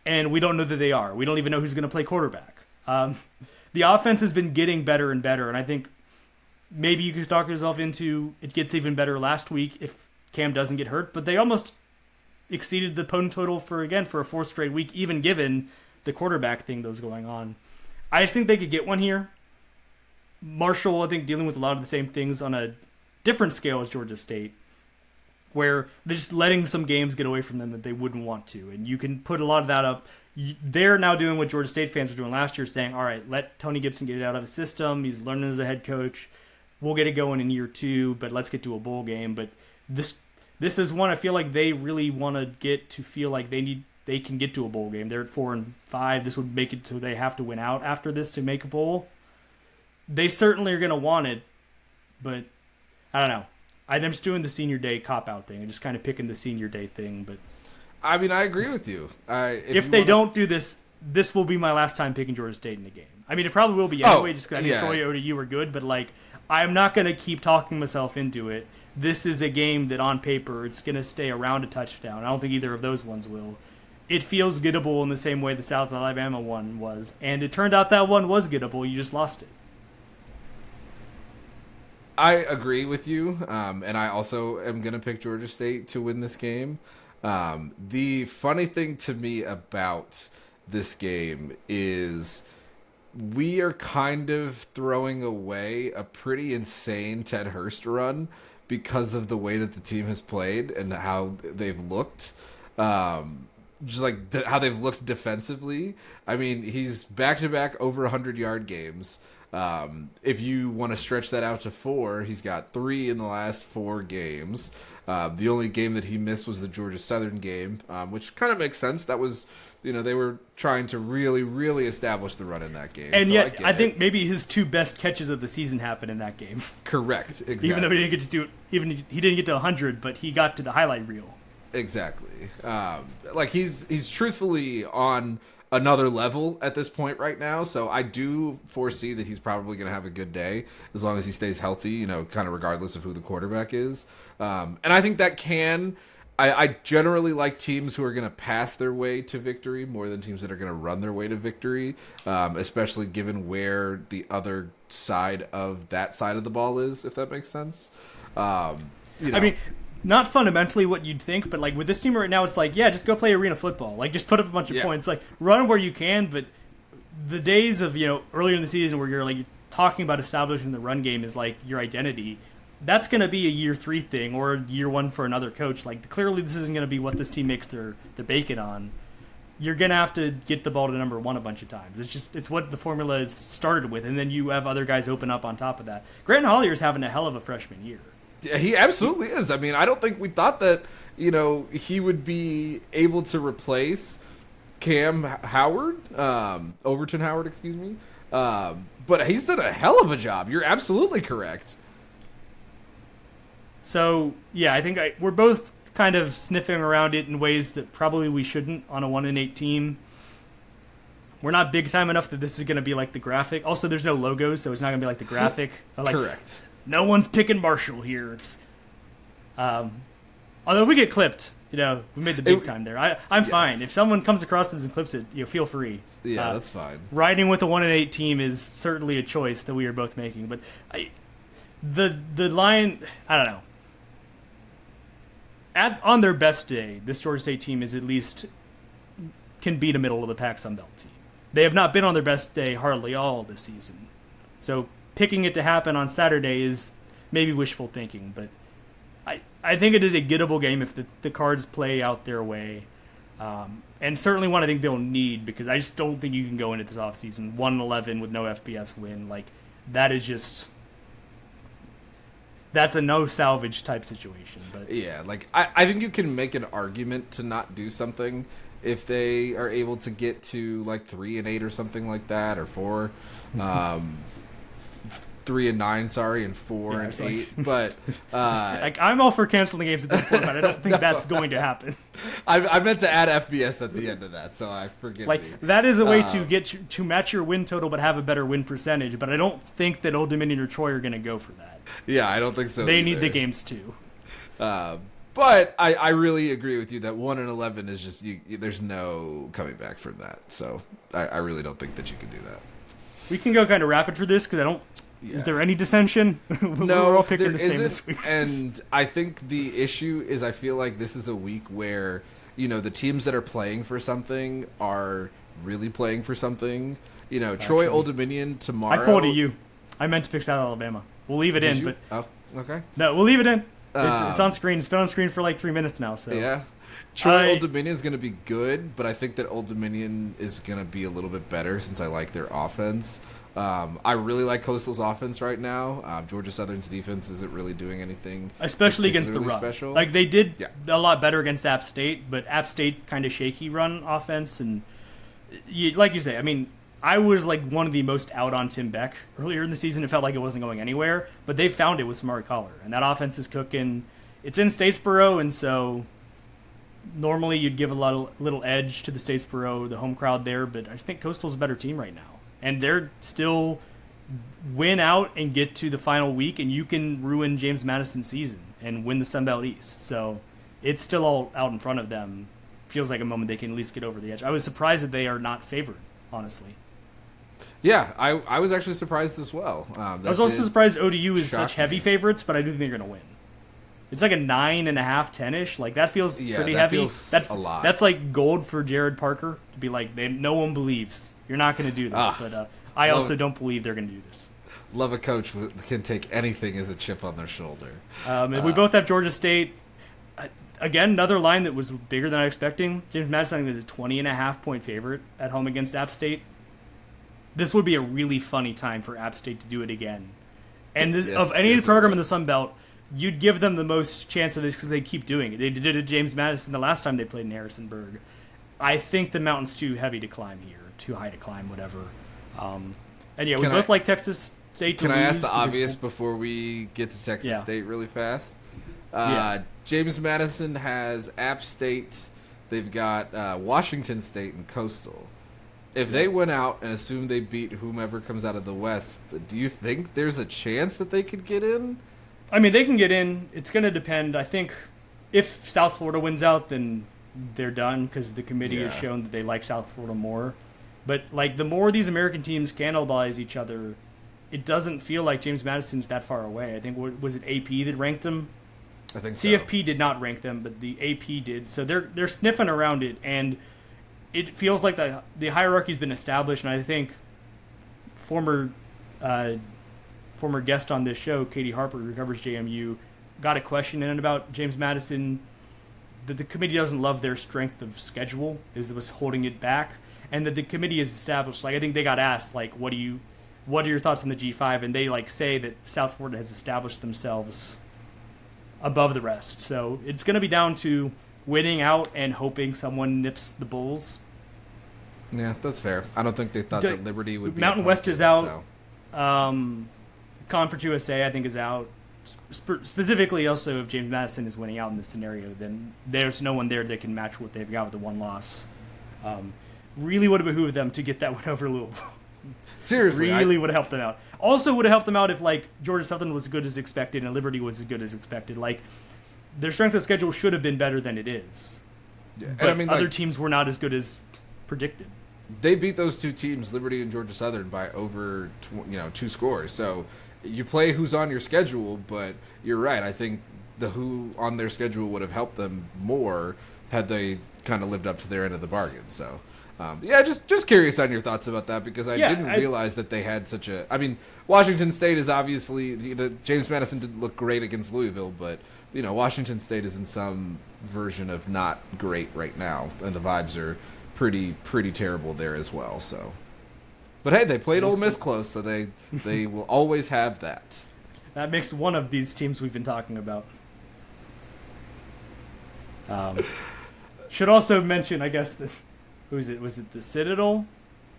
and we don't know that they are, we don't even know who's going to play quarterback. The offense has been getting better and better, and I think maybe you could talk yourself into it gets even better last week if Cam doesn't get hurt, but they almost exceeded the point total for a fourth straight week, even given the quarterback thing that was going on. I just think they could get one here. Marshall, I think, dealing with a lot of the same things on a different scale as Georgia State, where they're just letting some games get away from them that they wouldn't want to, and you can put a lot of that up. They're now doing what Georgia State fans were doing last year, saying, all right, let Tony Gibson get it out of the system. He's learning as a head coach. We'll get it going in year 2, but let's get to a bowl game. But this is one I feel like they really want to get to feel like they can get to a bowl game. They're at 4-5. This would make it so they have to win out after this to make a bowl. They certainly are going to want it, but I don't know. I'm just doing the senior day cop-out thing and just kind of picking the senior day thing. But I mean, I agree with you. If they don't do this, this will be my last time picking Georgia State in the game. I mean, it probably will be anyway, just because I think Troy, ODU are good, but like, I'm not going to keep talking myself into it. This is a game that on paper, it's going to stay around a touchdown. I don't think either of those ones will. It feels gettable in the same way the South Alabama one was, and it turned out that one was gettable. You just lost it. I agree with you, and I also am going to pick Georgia State to win this game. The funny thing to me about this game is we are kind of throwing away a pretty insane Ted Hurst run because of the way that the team has played and how they've looked. Just like how they've looked defensively. I mean, he's back-to-back over 100-yard games. If you want to stretch that out to 4, he's got 3 in the last 4 games. The only game that he missed was the Georgia Southern game, which kind of makes sense. That was, they were trying to really, really establish the run in that game. And so yet, I think maybe his 2 best catches of the season happened in that game. Correct, exactly. Even though he didn't get to do, he didn't get to 100, but he got to the highlight reel. Exactly. Like he's truthfully on another level at this point right now, so I do foresee that he's probably going to have a good day as long as he stays healthy, kind of regardless of who the quarterback is. And I think that I generally like teams who are going to pass their way to victory more than teams that are going to run their way to victory, especially given where the other side of that side of the ball is, if that makes sense. I mean, not fundamentally what you'd think, but like with this team right now, it's like, yeah, just go play arena football. Like, just put up a bunch of points. Like, run where you can, but the days of, earlier in the season where you're like talking about establishing the run game is like your identity, that's going to be a year 3 thing or year 1 for another coach. Like, clearly this isn't going to be what this team makes their bacon on. You're going to have to get the ball to number 1 a bunch of times. It's what the formula is started with, and then you have other guys open up on top of that. Grant Hollier's having a hell of a freshman year. Yeah, he absolutely is. I mean, I don't think we thought that, he would be able to replace Cam Howard, Overton Howard, excuse me. But he's done a hell of a job. You're absolutely correct. So, yeah, I think we're both kind of sniffing around it in ways that probably we shouldn't on a 1-8 team. We're not big time enough that this is going to be like the graphic. Also, there's no logos, so it's not going to be like the graphic. Correct. No one's picking Marshall here. It's, although if we get clipped, we made the big time there. I'm fine. If someone comes across this and clips it, feel free. Yeah, that's fine. Riding with a 1-8 team is certainly a choice that we are both making. But the line, I don't know. On their best day, this Georgia State team is at least can beat a middle of the pack Sun Belt team. They have not been on their best day hardly all this season. So picking it to happen on Saturday is maybe wishful thinking, but I think it is a gettable game if the Cards play out their way. And certainly one I think they'll need, because I just don't think you can go into this offseason 1-11 with no FBS win. Like, that is just... That's a no salvage type situation. But yeah, like I think you can make an argument to not do something if they are able to get to like 3-8 or something like that, or 4. 3-9, sorry, and 4-8. But like, I'm all for canceling games at this point, but I don't think that's going to happen. I meant to add FBS at the end of that, so I forgive me. That is a way to get to match your win total, but have a better win percentage. But I don't think that Old Dominion or Troy are going to go for that. Yeah, I don't think so. They either. need the games too. But I really agree with you that 1-11 is just there's no coming back from that. So I really don't think that you can do that. We can go kind of rapid for this because I don't. Yeah. Is there any dissension? No, we're all picking there the same isn't. This week. And I think the issue is I feel like this is a week where the teams that are playing for something are really playing for something. Troy Old Dominion tomorrow. I quoted you. I meant to pick South Alabama. We'll leave it in, you? but oh, okay. No, we'll leave it in. It's on screen. It's been on screen for like 3 minutes now. So yeah. Troy Old Dominion is going to be good, but I think that Old Dominion is going to be a little bit better since I like their offense. I really like Coastal's offense right now. Georgia Southern's defense isn't really doing anything, especially against the run. Special. Like they did a lot better against App State, but App State kind of shaky run offense, and like you say, I mean, I was like one of the most out on Tim Beck earlier in the season. It felt like it wasn't going anywhere, but they found it with Samari Collar, and that offense is cooking. It's in Statesboro, and so normally you'd give a little edge to the Statesboro, the home crowd there, but I just think Coastal's a better team right now. And they're still win out and get to the final week, and you can ruin James Madison's season and win the Sun Belt East. So it's still all out in front of them. Feels like a moment they can at least get over the edge. I was surprised that they are not favored, honestly. Yeah, I was actually surprised as well. I was also surprised ODU is such heavy favorites, but I do think they're going to win. It's like a 9.5, 10-ish. Like that feels pretty heavy. Feels a lot. That's like gold for Jared Parker to be like, no one believes you're not going to do this. But I also don't believe they're going to do this. Love a coach who can take anything as a chip on their shoulder. And we both have Georgia State. Again, another line that was bigger than I was expecting. James Madison is a 20.5 point favorite at home against App State. This would be a really funny time for App State to do it again. And of any program in the Sun Belt, you'd give them the most chance of this because they keep doing it. They did it at James Madison the last time they played in Harrisonburg. I think the mountain's too heavy to climb here, too high to climb, whatever. And yeah, we both like Texas State to lose. Can I ask the obvious before we get to Texas State really fast? James Madison has App State. They've got Washington State and Coastal. If they went out and assume they beat whomever comes out of the West, do you think there's a chance that they could get in? I mean, they can get in. It's going to depend. I think if South Florida wins out, then they're done because the committee has shown that they like South Florida more. But like the more these American teams cannibalize each other, it doesn't feel like James Madison's that far away. I think, was it AP that ranked them? I think so. CFP did not rank them, but the AP did. So they're sniffing around it, and it feels like the hierarchy's been established. And I think former guest on this show, Katie Harper, who covers JMU, got a question in about James Madison. That the committee doesn't love their strength of schedule, is what's holding it back, and that the committee is established. Like I think they got asked, like, what are your thoughts on the G5? And they like say that South Florida has established themselves above the rest. So it's going to be down to winning out and hoping someone nips the Bulls. Yeah, that's fair. I don't think they thought that Liberty would be. Mountain West is out. So. Conference USA, I think, is out. Specifically, also, if James Madison is winning out in this scenario, then there's no one there that can match what they've got with the one loss. Really would have behooved them to get that one over Louisville. Seriously. Really would have helped them out. Also would have helped them out if, like, Georgia Southern was as good as expected and Liberty was as good as expected. Like, their strength of schedule should have been better than it is. Yeah. But I mean, other teams were not as good as predicted. They beat those two teams, Liberty and Georgia Southern, by over 2 scores. So you play who's on your schedule, but you're right. I think the who on their schedule would have helped them more had they kind of lived up to their end of the bargain. So, just curious on your thoughts about that because I didn't realize that they had such a. I mean, Washington State is obviously James Madison didn't look great against Louisville, but Washington State is in some version of not great right now, and the vibes are pretty terrible there as well. So. But hey, they played Ole Miss close, so they will always have that. That makes one of these teams we've been talking about. Should also mention, I guess, who is it? Was it the Citadel?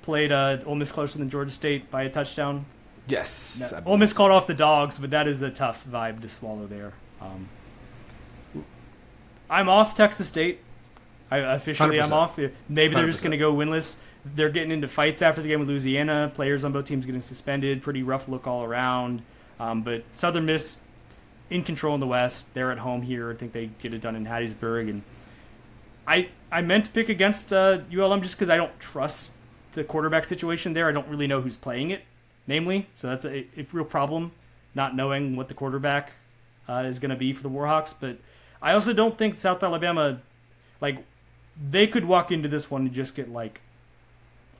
Played Ole Miss closer than Georgia State by a touchdown. Yes. No, Ole Miss called off the Dogs, but that is a tough vibe to swallow there. I'm off Texas State. I'm 100%. off. Maybe they're just 100%. going to go winless. They're getting into fights after the game with Louisiana. Players on both teams getting suspended. Pretty rough look all around. But Southern Miss in control in the West. They're at home here. I think they get it done in Hattiesburg. And I meant to pick against ULM just because I don't trust the quarterback situation there. I don't really know who's playing it, namely. So that's a real problem, not knowing what the quarterback is going to be for the Warhawks. But I also don't think South Alabama, like, they could walk into this one and just get, like,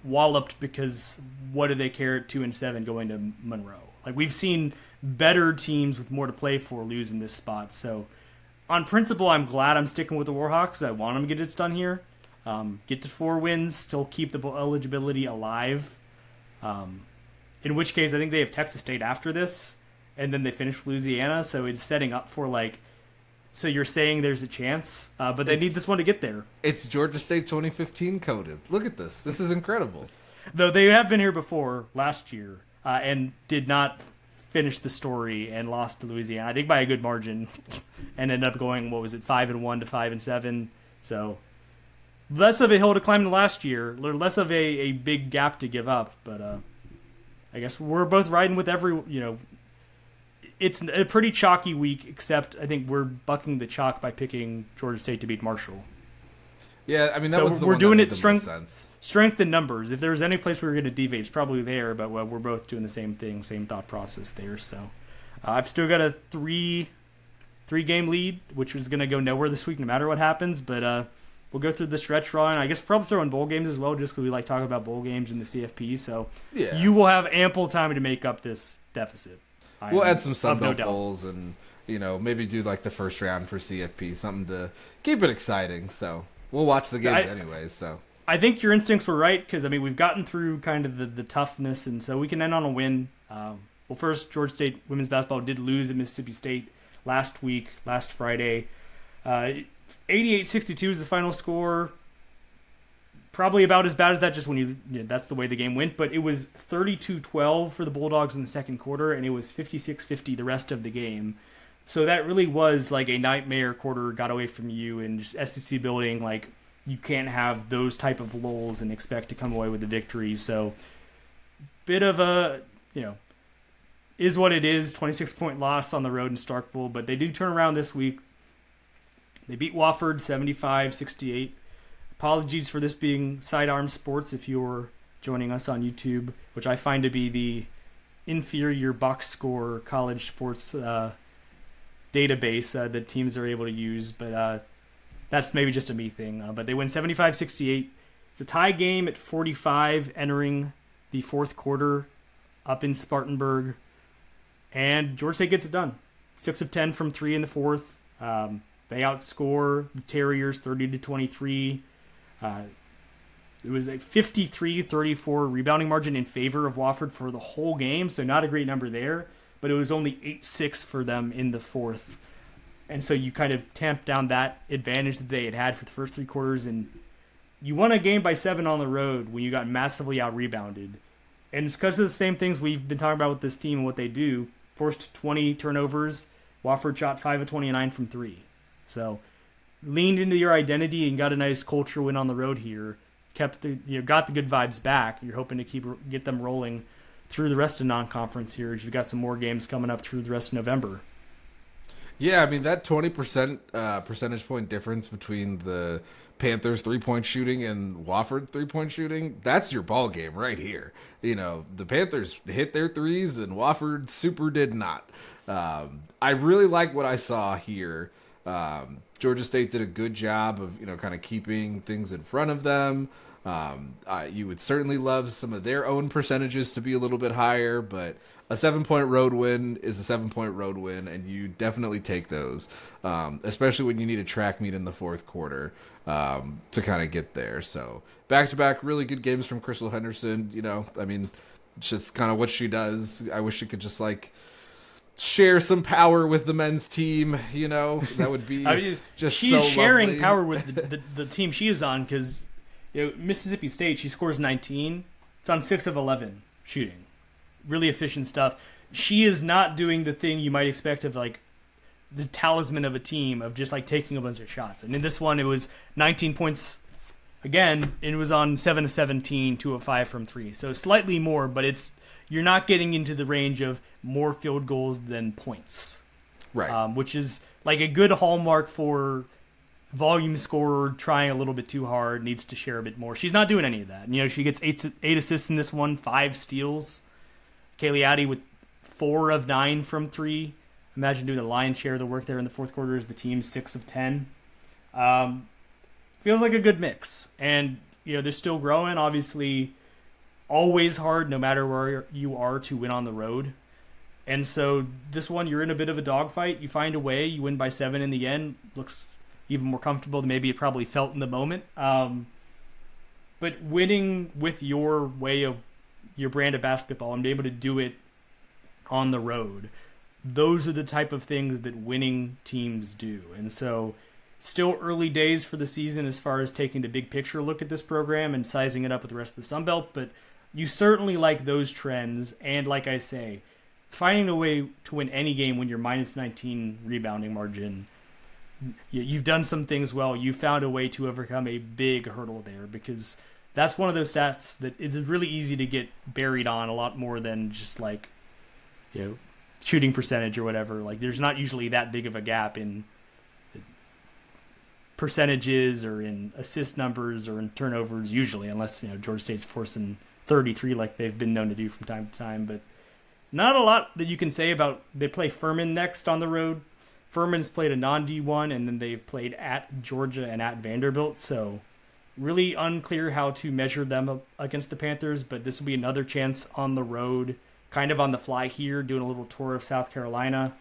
walloped because what do they care at 2-7 going to Monroe? Like, we've seen better teams with more to play for lose in this spot. So, on principle, I'm glad I'm sticking with the Warhawks. I want them to get it done here. Get to 4 wins, still keep the eligibility alive. In which case, I think they have Texas State after this, and then they finish with Louisiana. So, it's setting up for, like, so you're saying there's a chance, but they need this one to get there. It's Georgia State 2015 coded. Look at this. This is incredible. Though they have been here before last year and did not finish the story and lost to Louisiana, I think by a good margin, and ended up going, 5-1 to 5-7. So less of a hill to climb than last year, less of a big gap to give up. But I guess we're both riding with it's a pretty chalky week, except I think we're bucking the chalk by picking Georgia State to beat Marshall. Yeah, I mean, we're doing it strength in numbers. If there's any place we're going to deviate, it's probably there, but we're both doing the same thing, same thought process there. So I've still got a three-game lead, which is going to go nowhere this week no matter what happens, but we'll go through the stretch run. I guess we'll probably throw in bowl games as well, just because we like talking about bowl games in the CFP. So yeah. You will have ample time to make up this deficit. We'll add some Sun Belt bowls and, maybe do like the first round for CFP, something to keep it exciting. So we'll watch the games anyways. So I think your instincts were right because, we've gotten through kind of the toughness, and so we can end on a win. First, Georgia State women's basketball did lose at Mississippi State last Friday. 88-62 is the final score. Probably about as bad as that, just when that's the way the game went. But it was 32-12 for the Bulldogs in the second quarter, and it was 56-50 the rest of the game. So that really was like a nightmare quarter got away from you, and just SEC building, like, you can't have those type of lulls and expect to come away with the victory. So bit of a, is what it is, 26-point loss on the road in Starkville. But they do turn around this week. They beat Wofford 75-68. Apologies for this being Sidearm Sports if you're joining us on YouTube, which I find to be the inferior box score college sports database that teams are able to use. But that's maybe just a me thing. But they win 75-68. It's a tie game at 45 entering the fourth quarter up in Spartanburg. And Georgia State gets it done. 6 of 10 from 3 in the fourth. They outscore the Terriers 30-23. It was a 53-34 rebounding margin in favor of Wofford for the whole game, so not a great number there, but it was only 8-6 for them in the fourth. And so you kind of tamped down that advantage that they had for the first 3 quarters, and you won a game by 7 on the road when you got massively out-rebounded. And it's because of the same things we've been talking about with this team and what they do. Forced 20 turnovers. Wofford shot 5 of 29 from 3. So leaned into your identity and got a nice culture win on the road here. Got the good vibes back. You're hoping to get them rolling through the rest of non-conference here. You've got some more games coming up through the rest of November. Yeah, that 20% percentage point difference between the Panthers 3-point shooting and Wofford 3-point shooting, that's your ball game right here. The Panthers hit their threes and Wofford super did not. I really like what I saw here. Georgia State did a good job of, kind of keeping things in front of them. You would certainly love some of their own percentages to be a little bit higher, but a 7-point road win is a 7-point road win, and you definitely take those, especially when you need a track meet in the fourth quarter to kind of get there. So back-to-back really good games from Crystal Henderson. Just kind of what she does. I wish she could just share some power with the men's team, that would be she's so sharing lovely. Power with the team she is on, because Mississippi State, she scores 19. It's on 6 of 11 shooting. really efficient stuff. She is not doing the thing you might expect of like the talisman of a team of just like taking a bunch of shots. And in this one, it was 19 points again. It was on 7 of 17, 2 of 5 from 3. So slightly more, but you're not getting into the range of more field goals than points. Right. Which is like a good hallmark for volume scorer trying a little bit too hard, needs to share a bit more. She's not doing any of that. You know, she gets 8 assists in this one, 5 steals. Kaylee Addy with 4 of 9 from 3. Imagine doing the lion's share of the work there in the fourth quarter as the team's 6 of 10. Feels like a good mix. And, you know, they're still growing. Obviously, always hard no matter where you are to win on the road. And so this one, you're in a bit of a dogfight. You find a way. You win by 7 in the end. Looks even more comfortable than maybe it probably felt in the moment. But winning with your way of your brand of basketball and be able to do it on the road, those are the type of things that winning teams do. And so still early days for the season as far as taking the big picture look at this program and sizing it up with the rest of the Sun Belt, but you certainly like those trends. And like I say, finding a way to win any game when you're minus 19 rebounding margin, you've done some things well. You found a way to overcome a big hurdle there, because that's one of those stats that it's really easy to get buried on a lot more than just like, you know, shooting percentage or whatever. Like there's not usually that big of a gap in percentages or in assist numbers or in turnovers usually, unless, you know, Georgia State's forcing 33 like they've been known to do from time to time. But not a lot that you can say about, they play Furman next on the road. Furman's played a non-D1, and then they've played at Georgia and at Vanderbilt, so really unclear how to measure them up against the Panthers, but this will be another chance on the road, kind of on the fly here, doing a little tour of South Carolina.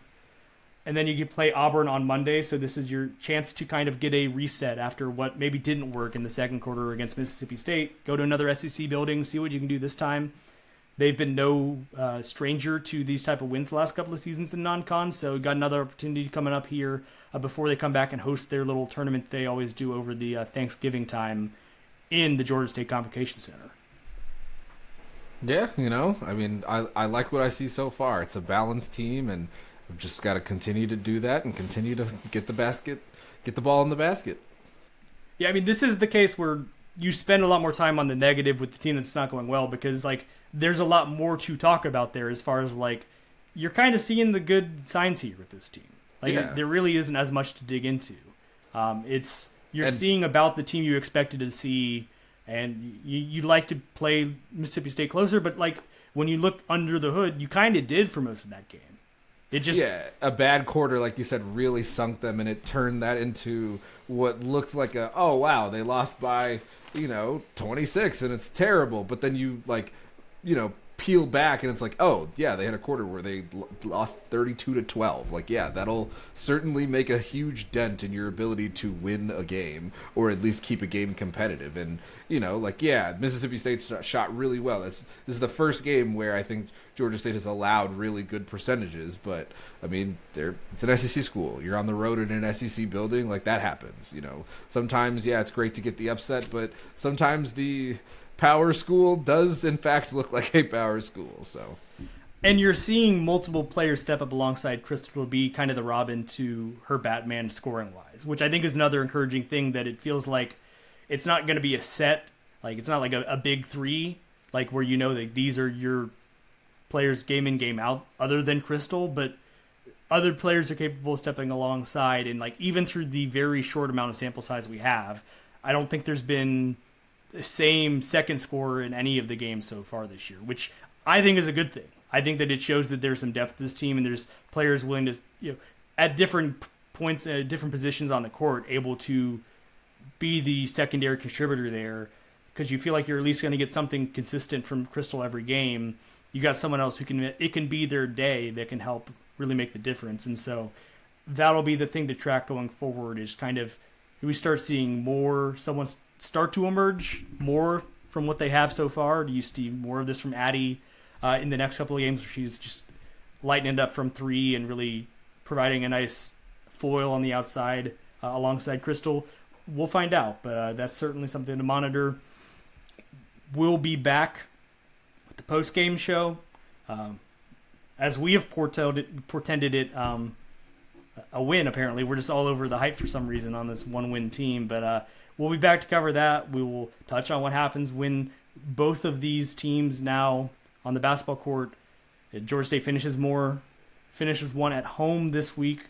And then you can play Auburn on Monday, so this is your chance to kind of get a reset after what maybe didn't work in the second quarter against Mississippi State. Go to another SEC building, see what you can do this time. They've been no stranger to these type of wins the last couple of seasons in non-con, so got another opportunity coming up here before they come back and host their little tournament they always do over the Thanksgiving time in the Georgia State Convocation Center. Yeah, you know, I mean, I like what I see so far. It's a balanced team, and we've just got to continue to do that and continue to get the ball in the basket. Yeah, I mean, this is the case where you spend a lot more time on the negative with the team that's not going well, because like there's a lot more to talk about there as far as like you're kind of seeing the good signs here with this team. Like there really isn't as much to dig into. You're seeing about the team you expected to see, and you like to play Mississippi State closer, but like when you look under the hood, you kind of did for most of that game. It just a bad quarter, like you said, really sunk them, and it turned that into what looked like oh wow, they lost by 26, and it's terrible. But then you peel back, and it's like, oh yeah, they had a quarter where they lost 32-12. Like, yeah, that'll certainly make a huge dent in your ability to win a game, or at least keep a game competitive. And Mississippi State shot really well. This is the first game where I think Georgia State has allowed really good percentages, but I mean, it's an SEC school. You're on the road in an SEC building, like that happens. Sometimes, it's great to get the upset, but sometimes the power school does in fact look like a power school. So, and you're seeing multiple players step up alongside Crystal to be kind of the Robin to her Batman scoring wise, which I think is another encouraging thing, that it feels like it's not going to be a set, like it's not like a big three, like where that these are your players game in, game out, other than Crystal, but other players are capable of stepping alongside, and like even through the very short amount of sample size we have, I don't think there's been the same second scorer in any of the games so far this year, which I think is a good thing. I think that it shows that there's some depth to this team, and there's players willing to, at different points, at different positions on the court, able to be the secondary contributor there, because you feel like you're at least going to get something consistent from Crystal every game. You got someone else who it can be their day that can help really make the difference. And so that'll be the thing to track going forward, is kind of, we start seeing someone start to emerge more from what they have so far? Do you see more of this from Addie in the next couple of games, where she's just lighting it up from three and really providing a nice foil on the outside alongside Crystal? We'll find out, but that's certainly something to monitor. We'll be back with the post-game show as we have portended it a win. Apparently, we're just all over the hype for some reason on this 1-win team. But we'll be back to cover that. We will touch on what happens when both of these teams now on the basketball court. Georgia State finishes one at home this week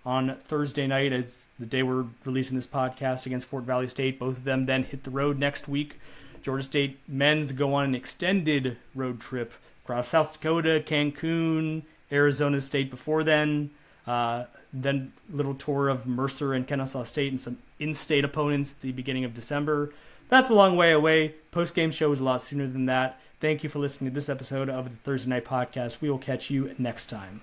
on Thursday night, as the day we're releasing this podcast, against Fort Valley State. Both of them then hit the road next week. Georgia State men's go on an extended road trip across South Dakota, Cancun, Arizona State before then. Then little tour of Mercer and Kennesaw State and some in-state opponents at the beginning of December. That's a long way away. Post-game show is a lot sooner than that. Thank you for listening to this episode of the Thursday Night Podcast. We will catch you next time.